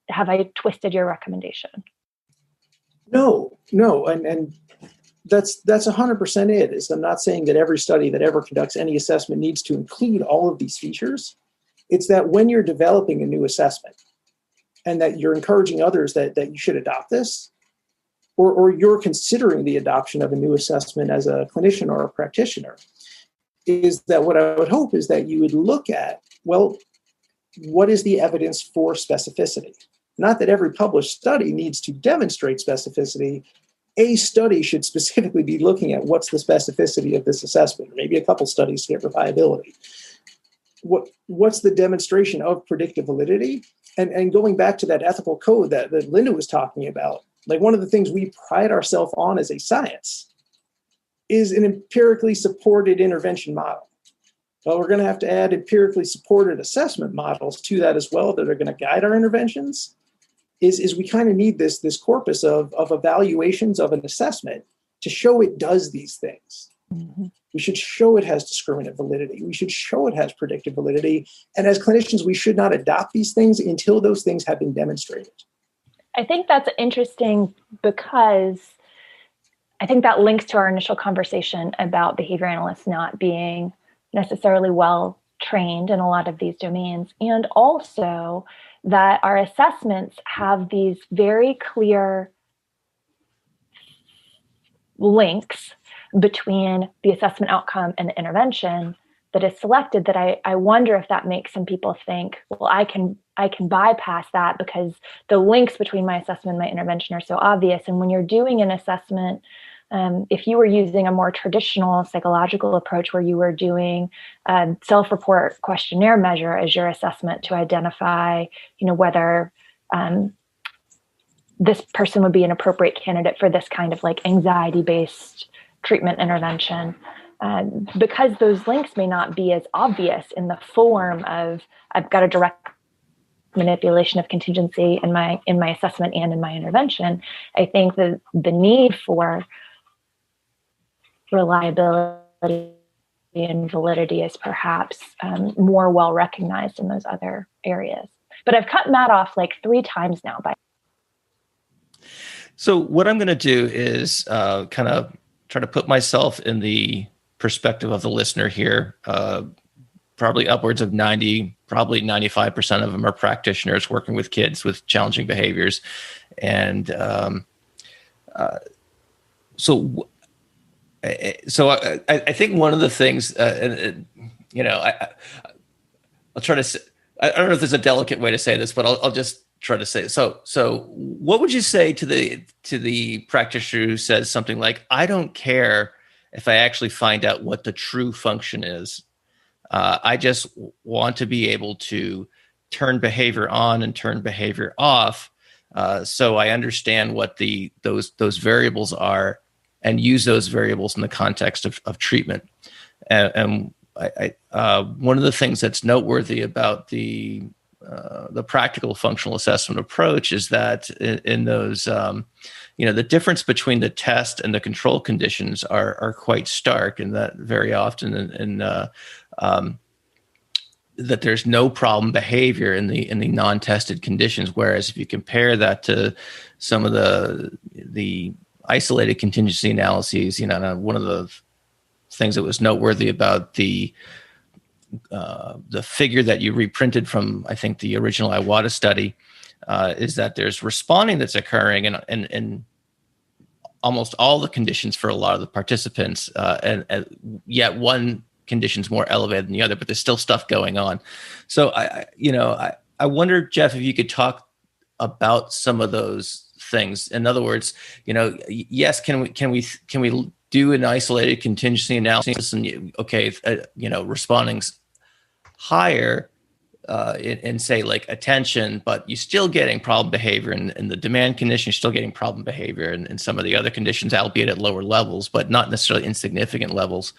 have I twisted your recommendation? No, and that's 100% it. Is I'm not saying that every study that ever conducts any assessment needs to include all of these features. It's that when you're developing a new assessment and that you're encouraging others that you should adopt this, or you're considering the adoption of a new assessment as a clinician or a practitioner, is that what I would hope is that you would look at, well, what is the evidence for specificity? Not that every published study needs to demonstrate specificity. A study should specifically be looking at what's the specificity of this assessment, or maybe a couple studies to get reliability. What's the demonstration of predictive validity? And going back to that ethical code that Linda was talking about, like one of the things we pride ourselves on as a science is an empirically supported intervention model. Well, we're going to have to add empirically supported assessment models to that as well that are going to guide our interventions. Is we kind of need this corpus of evaluations of an assessment to show it does these things. Mm-hmm. We should show it has discriminant validity. We should show it has predictive validity. And as clinicians, we should not adopt these things until those things have been demonstrated. I think that's interesting because I think that links to our initial conversation about behavior analysts not being necessarily well trained in a lot of these domains, and also that our assessments have these very clear links between the assessment outcome and the intervention that is selected, that I wonder if that makes some people think, well, I can bypass that because the links between my assessment and my intervention are so obvious. And when you're doing an assessment, if you were using a more traditional psychological approach where you were doing a self-report questionnaire measure as your assessment to identify, whether this person would be an appropriate candidate for this kind of like anxiety-based treatment intervention, because those links may not be as obvious in the form of I've got a direct manipulation of contingency in my assessment and in my intervention. I think that the need for reliability and validity is perhaps more well recognized in those other areas. But I've cut Matt off like 3 times now. So what I'm going to do is kind of try to put myself in the perspective of the listener here. Probably upwards of 90, probably 95% of them are practitioners working with kids with challenging behaviors. And so I think one of the things, I'll try to say, I don't know if there's a delicate way to say this, but I'll just try to say it. So what would you say to the practitioner who says something like, I don't care if I actually find out what the true function is. I just want to be able to turn behavior on and turn behavior off, so I understand what those variables are and use those variables in the context of treatment. And one of the things that's noteworthy about the practical functional assessment approach is that in those, the difference between the test and the control conditions are quite stark, and that very often that there's no problem behavior in the non-tested conditions. Whereas if you compare that to some of the isolated contingency analyses, one of the things that was noteworthy about the figure that you reprinted from, I think, the original Iwata study, is that there's responding that's occurring in almost all the conditions for a lot of the participants, and yet one condition's more elevated than the other, but there's still stuff going on. So I wonder, Jeff, if you could talk about some of those things. In other words, yes, can we do an isolated contingency analysis and responding's higher in say like attention, but you're still getting problem behavior in the demand condition, you're still getting problem behavior in some of the other conditions, albeit at lower levels, but not necessarily insignificant levels.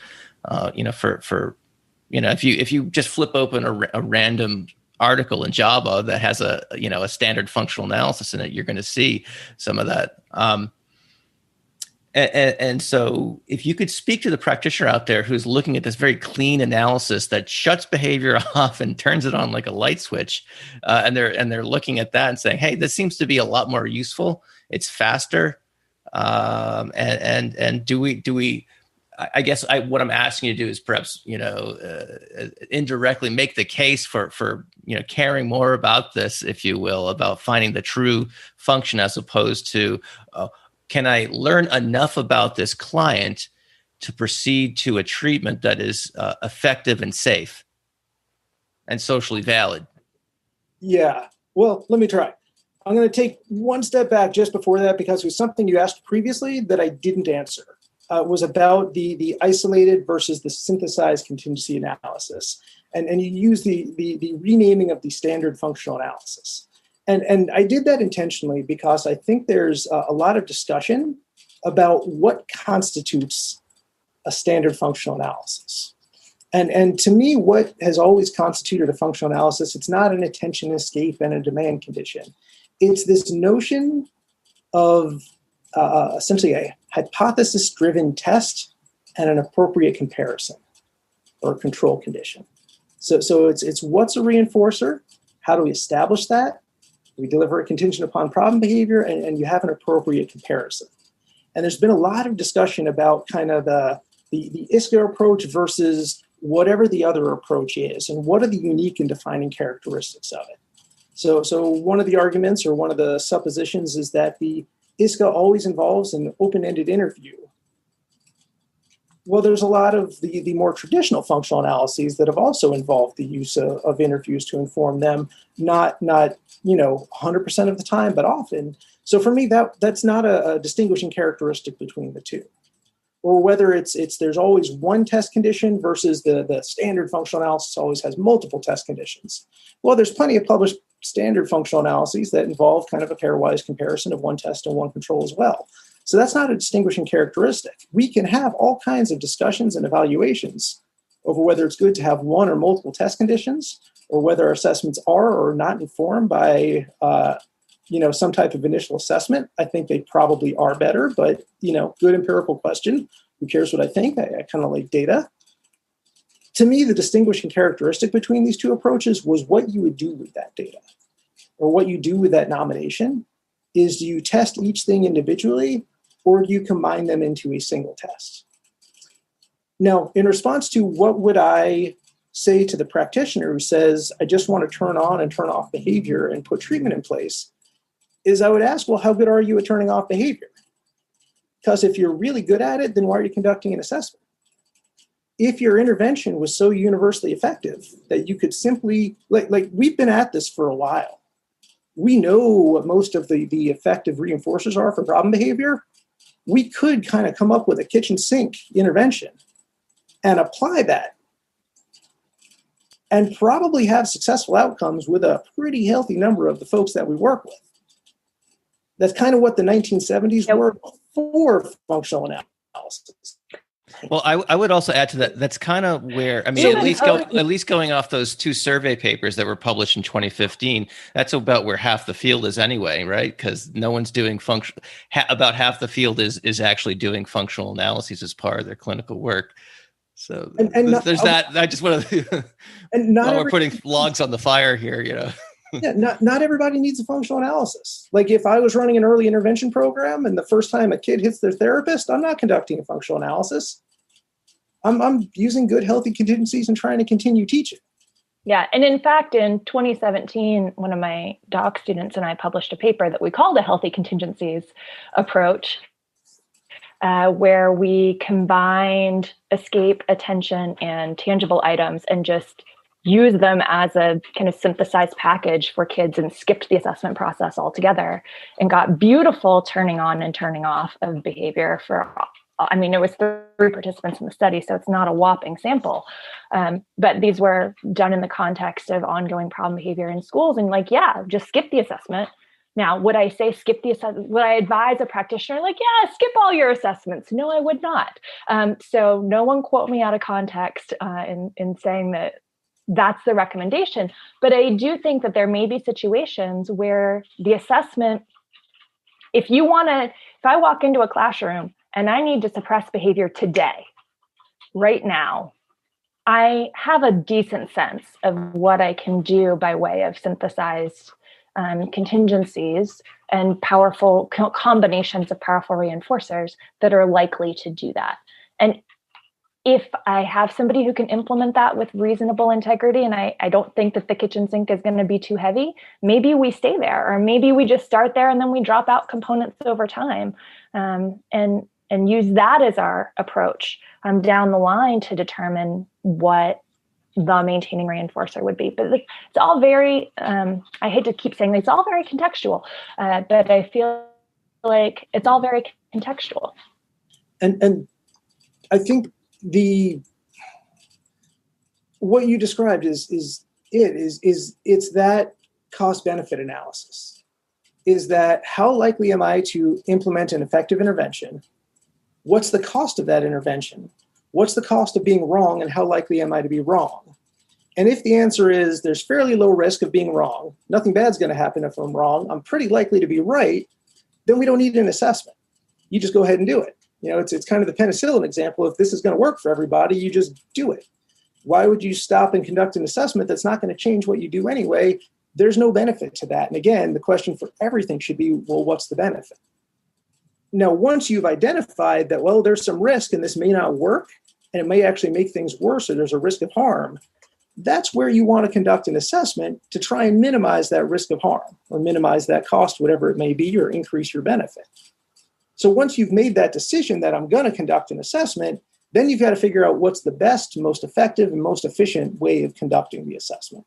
If you just flip open a random article in JABA that has a standard functional analysis in it, you're going to see some of that. And so if you could speak to the practitioner out there who's looking at this very clean analysis that shuts behavior off and turns it on like a light switch, and they're looking at that and saying, hey, this seems to be a lot more useful. It's faster. And do we, I guess what I'm asking you to do is perhaps, indirectly make the case for caring more about this, if you will, about finding the true function as opposed to, can I learn enough about this client to proceed to a treatment that is effective and safe and socially valid? Yeah. Well, let me try. I'm going to take one step back just before that, because it was something you asked previously that I didn't answer. Was about the isolated versus the synthesized contingency analysis. And you use the renaming of the standard functional analysis. And I did that intentionally because I think there's a lot of discussion about what constitutes a standard functional analysis. And to me, what has always constituted a functional analysis, it's not an attention escape and a demand condition. It's this notion of essentially a hypothesis-driven test and an appropriate comparison or control condition. So it's what's a reinforcer? How do we establish that? We deliver a contingent upon problem behavior, and you have an appropriate comparison. And there's been a lot of discussion about kind of the ISCA approach versus whatever the other approach is, and what are the unique and defining characteristics of it. So one of the arguments or one of the suppositions is that the ISCA always involves an open-ended interview. Well, there's a lot of the more traditional functional analyses that have also involved the use of interviews to inform them, not 100% of the time, but often. So for me, that's not a distinguishing characteristic between the two. Or whether it's there's always one test condition versus the standard functional analysis always has multiple test conditions. Well, there's plenty of published standard functional analyses that involve kind of a pairwise comparison of one test and one control as well. So that's not a distinguishing characteristic. We can have all kinds of discussions and evaluations over whether it's good to have one or multiple test conditions, or whether our assessments are or are not informed by some type of initial assessment. I think they probably are better, but good empirical question. Who cares what I think? I kind of like data. To me, the distinguishing characteristic between these two approaches was what you would do with that data, or what you do with that nomination. Is, do you test each thing individually, or do you combine them into a single test? Now, in response to what would I say to the practitioner who says, I just want to turn on and turn off behavior and put treatment in place, is I would ask, well, how good are you at turning off behavior? Because if you're really good at it, then why are you conducting an assessment? If your intervention was so universally effective that you could simply, like we've been at this for a while. We know what most of the effective reinforcers are for problem behavior. We could kind of come up with a kitchen sink intervention and apply that and probably have successful outcomes with a pretty healthy number of the folks that we work with. That's kind of what the 1970s were before functional analysis. Well, I would also add to that. That's kind of where, I mean, at least going off those two survey papers that were published in 2015, that's about where half the field is anyway, right? Because no one's doing about half the field is actually doing functional analyses as part of their clinical work. So there's that. I just want to, and we're putting logs on the fire here, Yeah, not everybody needs a functional analysis. Like if I was running an early intervention program and the first time a kid hits their therapist, I'm not conducting a functional analysis. I'm using good, healthy contingencies and trying to continue teaching. Yeah. And in fact, in 2017, one of my doc students and I published a paper that we called a healthy contingencies approach, where we combined escape, attention, and tangible items and just use them as a kind of synthesized package for kids and skipped the assessment process altogether and got beautiful turning on and turning off of behavior it was 3 participants in the study, so it's not a whopping sample. But these were done in the context of ongoing problem behavior in schools and just skip the assessment. Now, would I say skip the assessment? Would I advise a practitioner skip all your assessments? No, I would not. So no one quote me out of context in saying that that's the recommendation. But I do think that there may be situations where the assessment, if I walk into a classroom and I need to suppress behavior today, right now, I have a decent sense of what I can do by way of synthesized contingencies and powerful combinations of powerful reinforcers that are likely to do that. And if I have somebody who can implement that with reasonable integrity, and I don't think that the kitchen sink is going to be too heavy, maybe we stay there, or maybe we just start there and then we drop out components over time, and use that as our approach down the line to determine what the maintaining reinforcer would be. But it's all very, I hate to keep saying it's all very contextual, but I feel like it's all very contextual. And I think what you described is it's that cost benefit analysis. Is that how likely am I to implement an effective intervention? What's the cost of that intervention? What's the cost of being wrong, and how likely am I to be wrong? And if the answer is there's fairly low risk of being wrong, nothing bad's going to happen if I'm wrong, I'm pretty likely to be right, then we don't need an assessment. You just go ahead and do it. It's kind of the penicillin example. If this is going to work for everybody, you just do it. Why would you stop and conduct an assessment that's not going to change what you do anyway? There's no benefit to that. And again, the question for everything should be, well, what's the benefit? Now, once you've identified that, well, there's some risk and this may not work, and it may actually make things worse, or there's a risk of harm, that's where you want to conduct an assessment to try and minimize that risk of harm or minimize that cost, whatever it may be, or increase your benefit. So once you've made that decision that I'm going to conduct an assessment, then you've got to figure out what's the best, most effective, and most efficient way of conducting the assessment.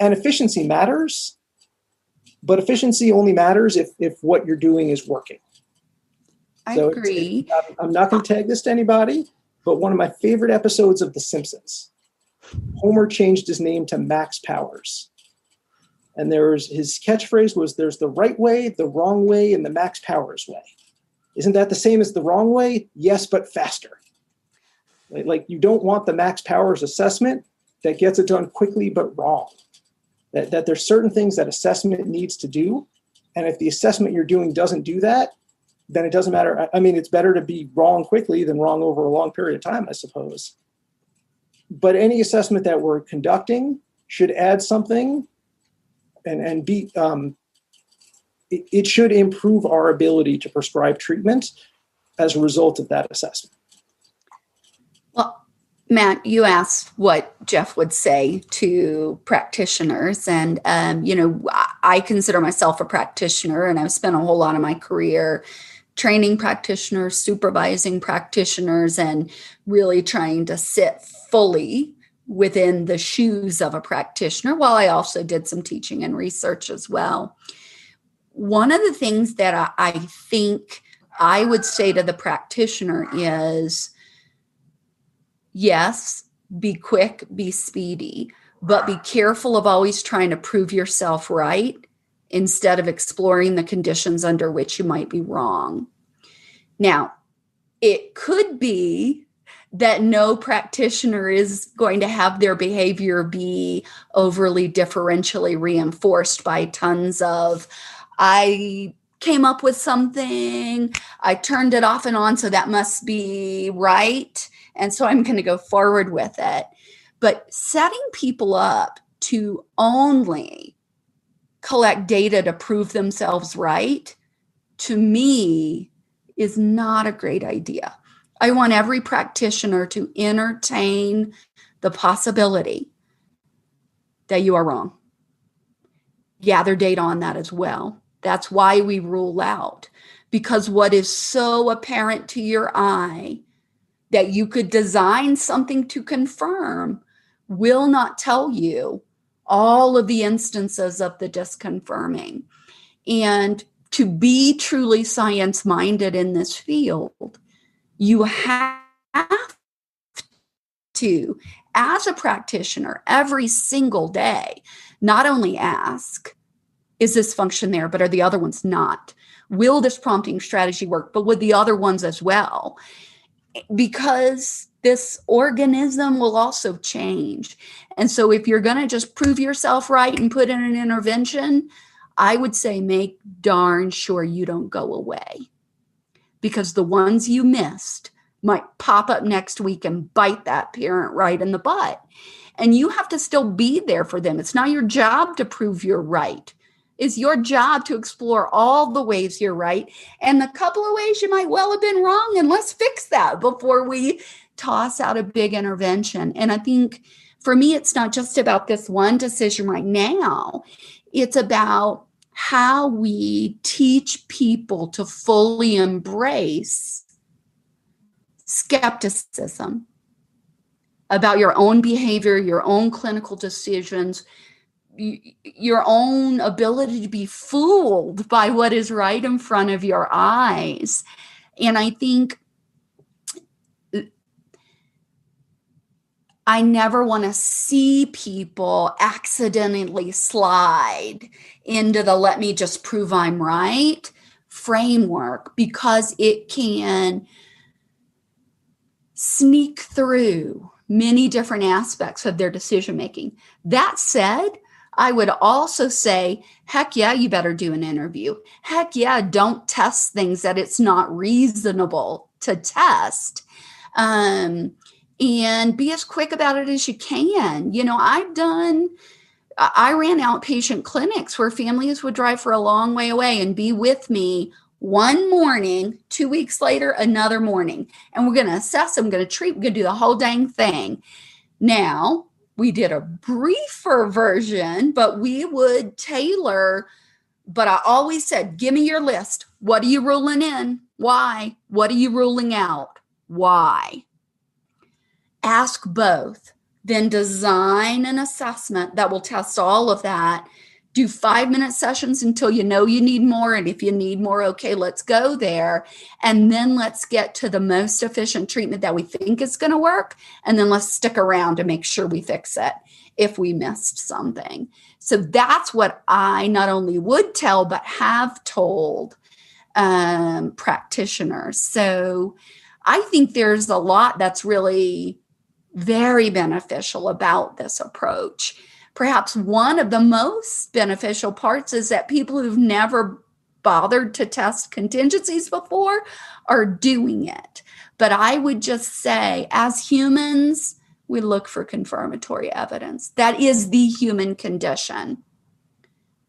And efficiency matters, but efficiency only matters if what you're doing is working. I agree. I'm not going to tag this to anybody, but one of my favorite episodes of The Simpsons, Homer changed his name to Max Powers. And his catchphrase was, there's the right way, the wrong way, and the Max Powers way. Isn't that the same as the wrong way? Yes, but faster. Like you don't want the Max Powers assessment that gets it done quickly but wrong. That there's certain things that assessment needs to do. And if the assessment you're doing doesn't do that, then it doesn't matter. I mean, it's better to be wrong quickly than wrong over a long period of time, I suppose. But any assessment that we're conducting should add something and be, it should improve our ability to prescribe treatment as a result of that assessment. Well, Matt, you asked what Jeff would say to practitioners. And, I consider myself a practitioner, and I've spent a whole lot of my career training practitioners, supervising practitioners, and really trying to sit fully within the shoes of a practitioner, while I also did some teaching and research as well. One of the things that I think I would say to the practitioner is, yes, be quick, be speedy, but be careful of always trying to prove yourself right instead of exploring the conditions under which you might be wrong. Now, it could be that no practitioner is going to have their behavior be overly differentially reinforced by tons of, I came up with something, I turned it off and on, so that must be right. And so I'm going to go forward with it. But setting people up to only collect data to prove themselves right, to me, is not a great idea. I want every practitioner to entertain the possibility that you are wrong. Gather data on that as well. That's why we rule out, because what is so apparent to your eye that you could design something to confirm will not tell you all of the instances of the disconfirming. And to be truly science-minded in this field, you have to, as a practitioner, every single day, not only ask, is this function there, but are the other ones not? Will this prompting strategy work, but would the other ones as well? Because this organism will also change. And so if you're going to just prove yourself right and put in an intervention, I would say make darn sure you don't go away, because the ones you missed might pop up next week and bite that parent right in the butt. And you have to still be there for them. It's not your job to prove you're right. It's your job to explore all the ways you're right and the couple of ways you might well have been wrong. And let's fix that before we toss out a big intervention. And I think for me, it's not just about this one decision right now. It's about how we teach people to fully embrace skepticism about your own behavior, your own clinical decisions, your own ability to be fooled by what is right in front of your eyes. And I think I never want to see people accidentally slide into the let me just prove I'm right framework, because it can sneak through many different aspects of their decision making. That said, I would also say, heck yeah, you better do an interview. Heck yeah, don't test things that it's not reasonable to test. And be as quick about it as you can. I ran outpatient clinics where families would drive for a long way away and be with me one morning, 2 weeks later, another morning. And we're going to assess them, we're going to treat, we're going to do the whole dang thing. Now, we did a briefer version, but we would tailor. But I always said, give me your list. What are you ruling in? Why? What are you ruling out? Why? Ask both. Then design an assessment that will test all of that. Do 5-minute sessions until you know you need more. And if you need more, okay, let's go there. And then let's get to the most efficient treatment that we think is going to work. And then let's stick around to make sure we fix it if we missed something. So that's what I not only would tell, but have told practitioners. So I think there's a lot that's really very beneficial about this approach. Perhaps one of the most beneficial parts is that people who've never bothered to test contingencies before are doing it. But I would just say, as humans, we look for confirmatory evidence. That is the human condition.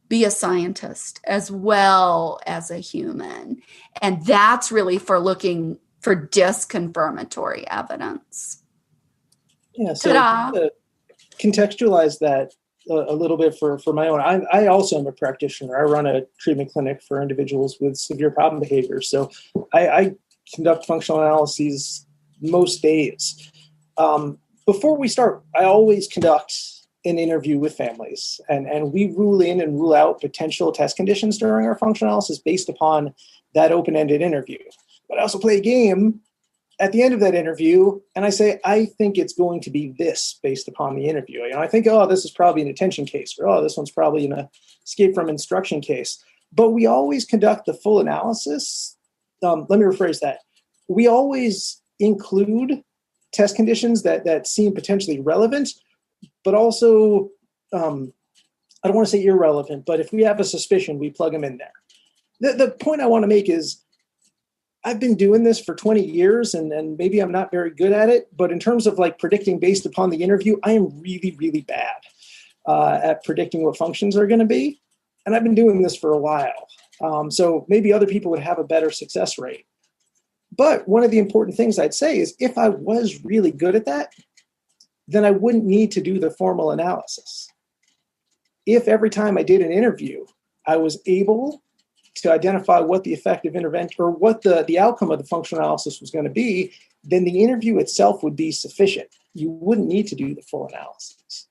Be a scientist as well as a human. And that's really for looking for disconfirmatory evidence. Yeah, so to contextualize that a little bit for my own, I also am a practitioner. I run a treatment clinic for individuals with severe problem behavior. So I conduct functional analyses most days. Before we start, I always conduct an interview with families, and we rule in and rule out potential test conditions during our functional analysis based upon that open-ended interview. But I also play a game at the end of that interview, and I say, I think it's going to be this based upon the interview. I think, oh, this is probably an attention case, or oh, this one's probably an escape from instruction case. But we always conduct the full analysis. Let me rephrase that. We always include test conditions that seem potentially relevant, but also, I don't want to say irrelevant, but if we have a suspicion, we plug them in there. The point I want to make is, I've been doing this for 20 years and maybe I'm not very good at it, but in terms of like predicting based upon the interview, I am really, really bad at predicting what functions are going to be. And I've been doing this for a while. So maybe other people would have a better success rate. But one of the important things I'd say is if I was really good at that, then I wouldn't need to do the formal analysis. If every time I did an interview, I was able to identify what the effective intervention or what the outcome of the functional analysis was going to be, then the interview itself would be sufficient. You wouldn't need to do the full analysis.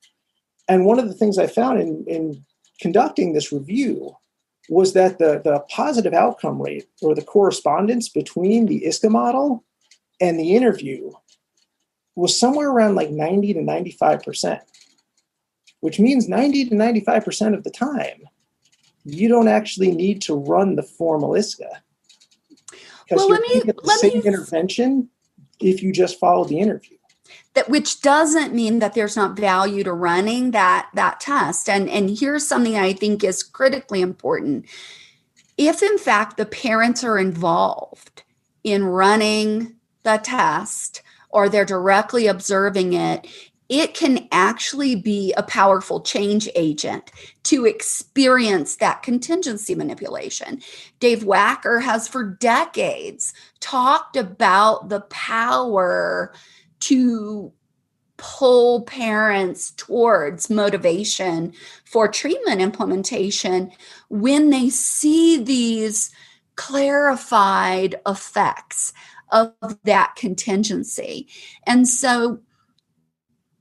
And one of the things I found in conducting this review was that the positive outcome rate or the correspondence between the ISCA model and the interview was somewhere around like 90 to 95%, which means 90 to 95% of the time, you don't actually need to run the formal ISCA. Because you're going to get the same intervention if you just follow the interview. That which doesn't mean that there's not value to running that test. And here's something I think is critically important. If in fact the parents are involved in running the test or they're directly observing it, it can actually be a powerful change agent to experience that contingency manipulation. Dave Wacker has for decades talked about the power to pull parents towards motivation for treatment implementation when they see these clarified effects of that contingency. And so,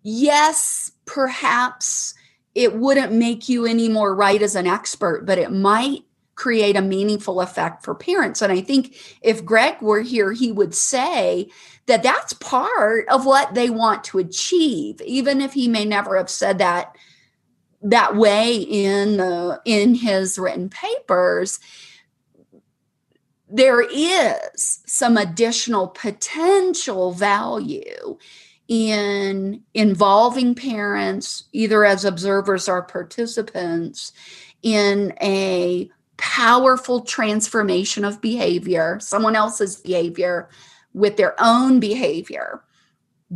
yes, perhaps it wouldn't make you any more right as an expert, but it might create a meaningful effect for parents. And I think if Greg were here, he would say that that's part of what they want to achieve, even if he may never have said that way in his written papers. There is some additional potential value in involving parents, either as observers or participants, in a powerful transformation of behavior, someone else's behavior, with their own behavior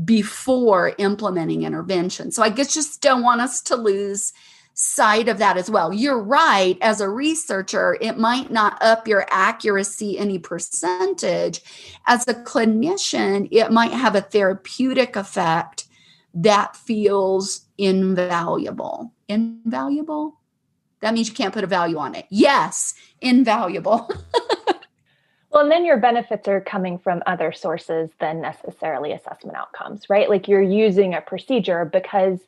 before implementing intervention. So I just don't want us to lose side of that as well. You're right. As a researcher, it might not up your accuracy any percentage. As a clinician, it might have a therapeutic effect that feels invaluable. Invaluable? That means you can't put a value on it. Yes, invaluable. Well, and then your benefits are coming from other sources than necessarily assessment outcomes, right? Like you're using a procedure because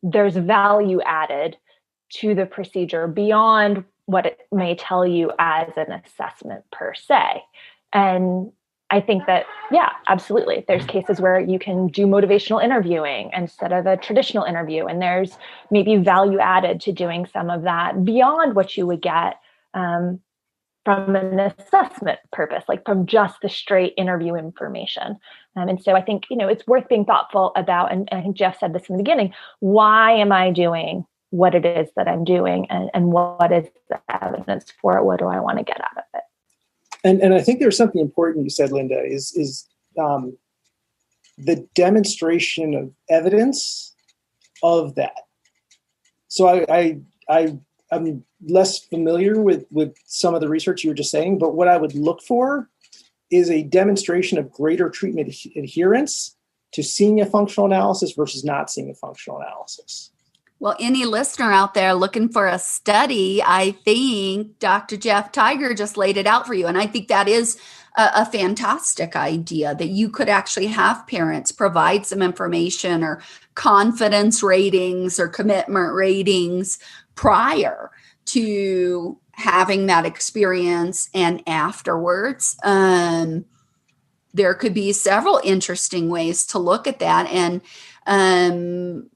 there's value added to the procedure beyond what it may tell you as an assessment per se. And I think that, yeah, absolutely. There's cases where you can do motivational interviewing instead of a traditional interview. And there's maybe value added to doing some of that beyond what you would get from an assessment purpose, like from just the straight interview information. And so I think, it's worth being thoughtful about, and I think Jeff said this in the beginning, why am I doing what it is that I'm doing, and what is the evidence for it? What do I want to get out of it? And I think there's something important you said, Linda, is the demonstration of evidence of that. So I'm less familiar with some of the research you were just saying, but what I would look for is a demonstration of greater treatment adherence to seeing a functional analysis versus not seeing a functional analysis. Well, any listener out there looking for a study, I think Dr. Jeff Tiger just laid it out for you. And I think that is a fantastic idea, that you could actually have parents provide some information or confidence ratings or commitment ratings prior to having that experience and afterwards. There could be several interesting ways to look at that. And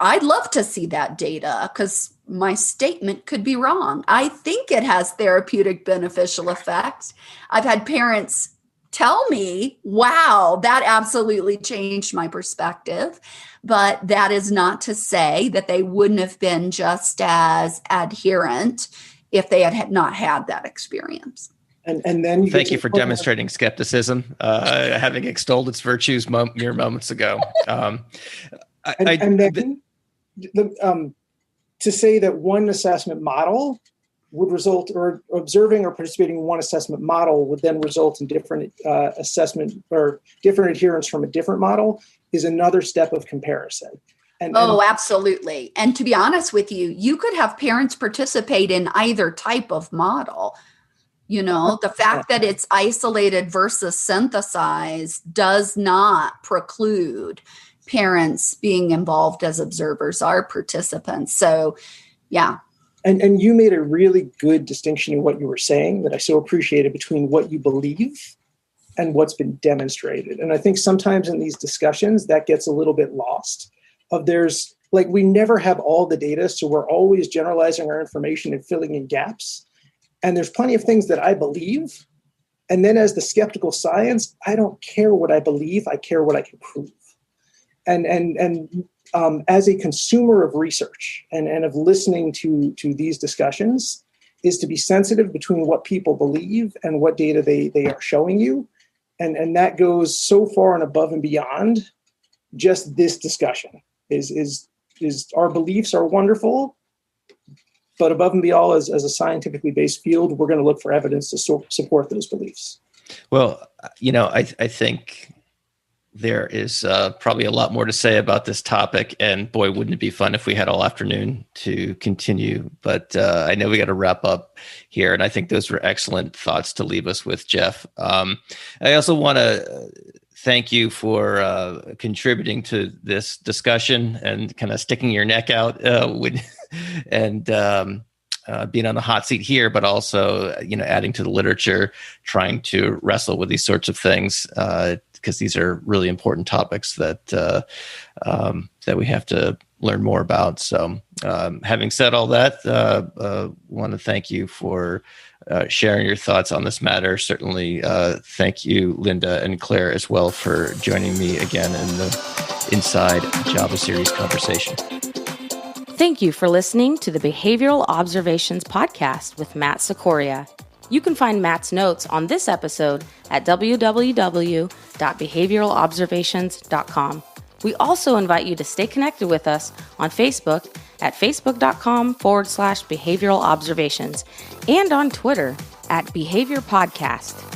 I'd love to see that data, because my statement could be wrong. I think it has therapeutic beneficial effects. I've had parents tell me, wow, that absolutely changed my perspective. But that is not to say that they wouldn't have been just as adherent if they had not had that experience. And then thank you for demonstrating skepticism, having extolled its virtues mere moments ago. To say that one assessment model would result, or observing or participating in one assessment model would then result in different assessment or different adherence from a different model, is another step of comparison. Absolutely. And to be honest with you, you could have parents participate in either type of model. The fact that it's isolated versus synthesized does not preclude parents being involved as observers or participants. So, yeah. And you made a really good distinction in what you were saying that I so appreciated, between what you believe and what's been demonstrated. And I think sometimes in these discussions that gets a little bit lost. We never have all the data, so we're always generalizing our information and filling in gaps. And there's plenty of things that I believe. And then as the skeptical science, I don't care what I believe, I care what I can prove. And as a consumer of research and of listening to these discussions, is to be sensitive between what people believe and what data they are showing you. And that goes so far and above and beyond just this discussion. Is our beliefs are wonderful, but above and beyond, as a scientifically based field, we're going to look for evidence to support those beliefs. Well, I think there is probably a lot more to say about this topic, and boy, wouldn't it be fun if we had all afternoon to continue. But I know we got to wrap up here, and I think those were excellent thoughts to leave us with, Jeff. I also want to thank you for contributing to this discussion and kind of sticking your neck out and being on the hot seat here, but also, adding to the literature, trying to wrestle with these sorts of things, because these are really important topics that we have to learn more about. So having said all that, want to thank you for sharing your thoughts on this matter. Certainly thank you, Linda and Claire, as well, for joining me again in the Inside JABA series conversation. Thank you for listening to the Behavioral Observations podcast with Matt Sikoria. You can find Matt's notes on this episode at www.behavioralobservations.com. We also invite you to stay connected with us on Facebook at facebook.com/behavioral observations and on Twitter at Behavior Podcast.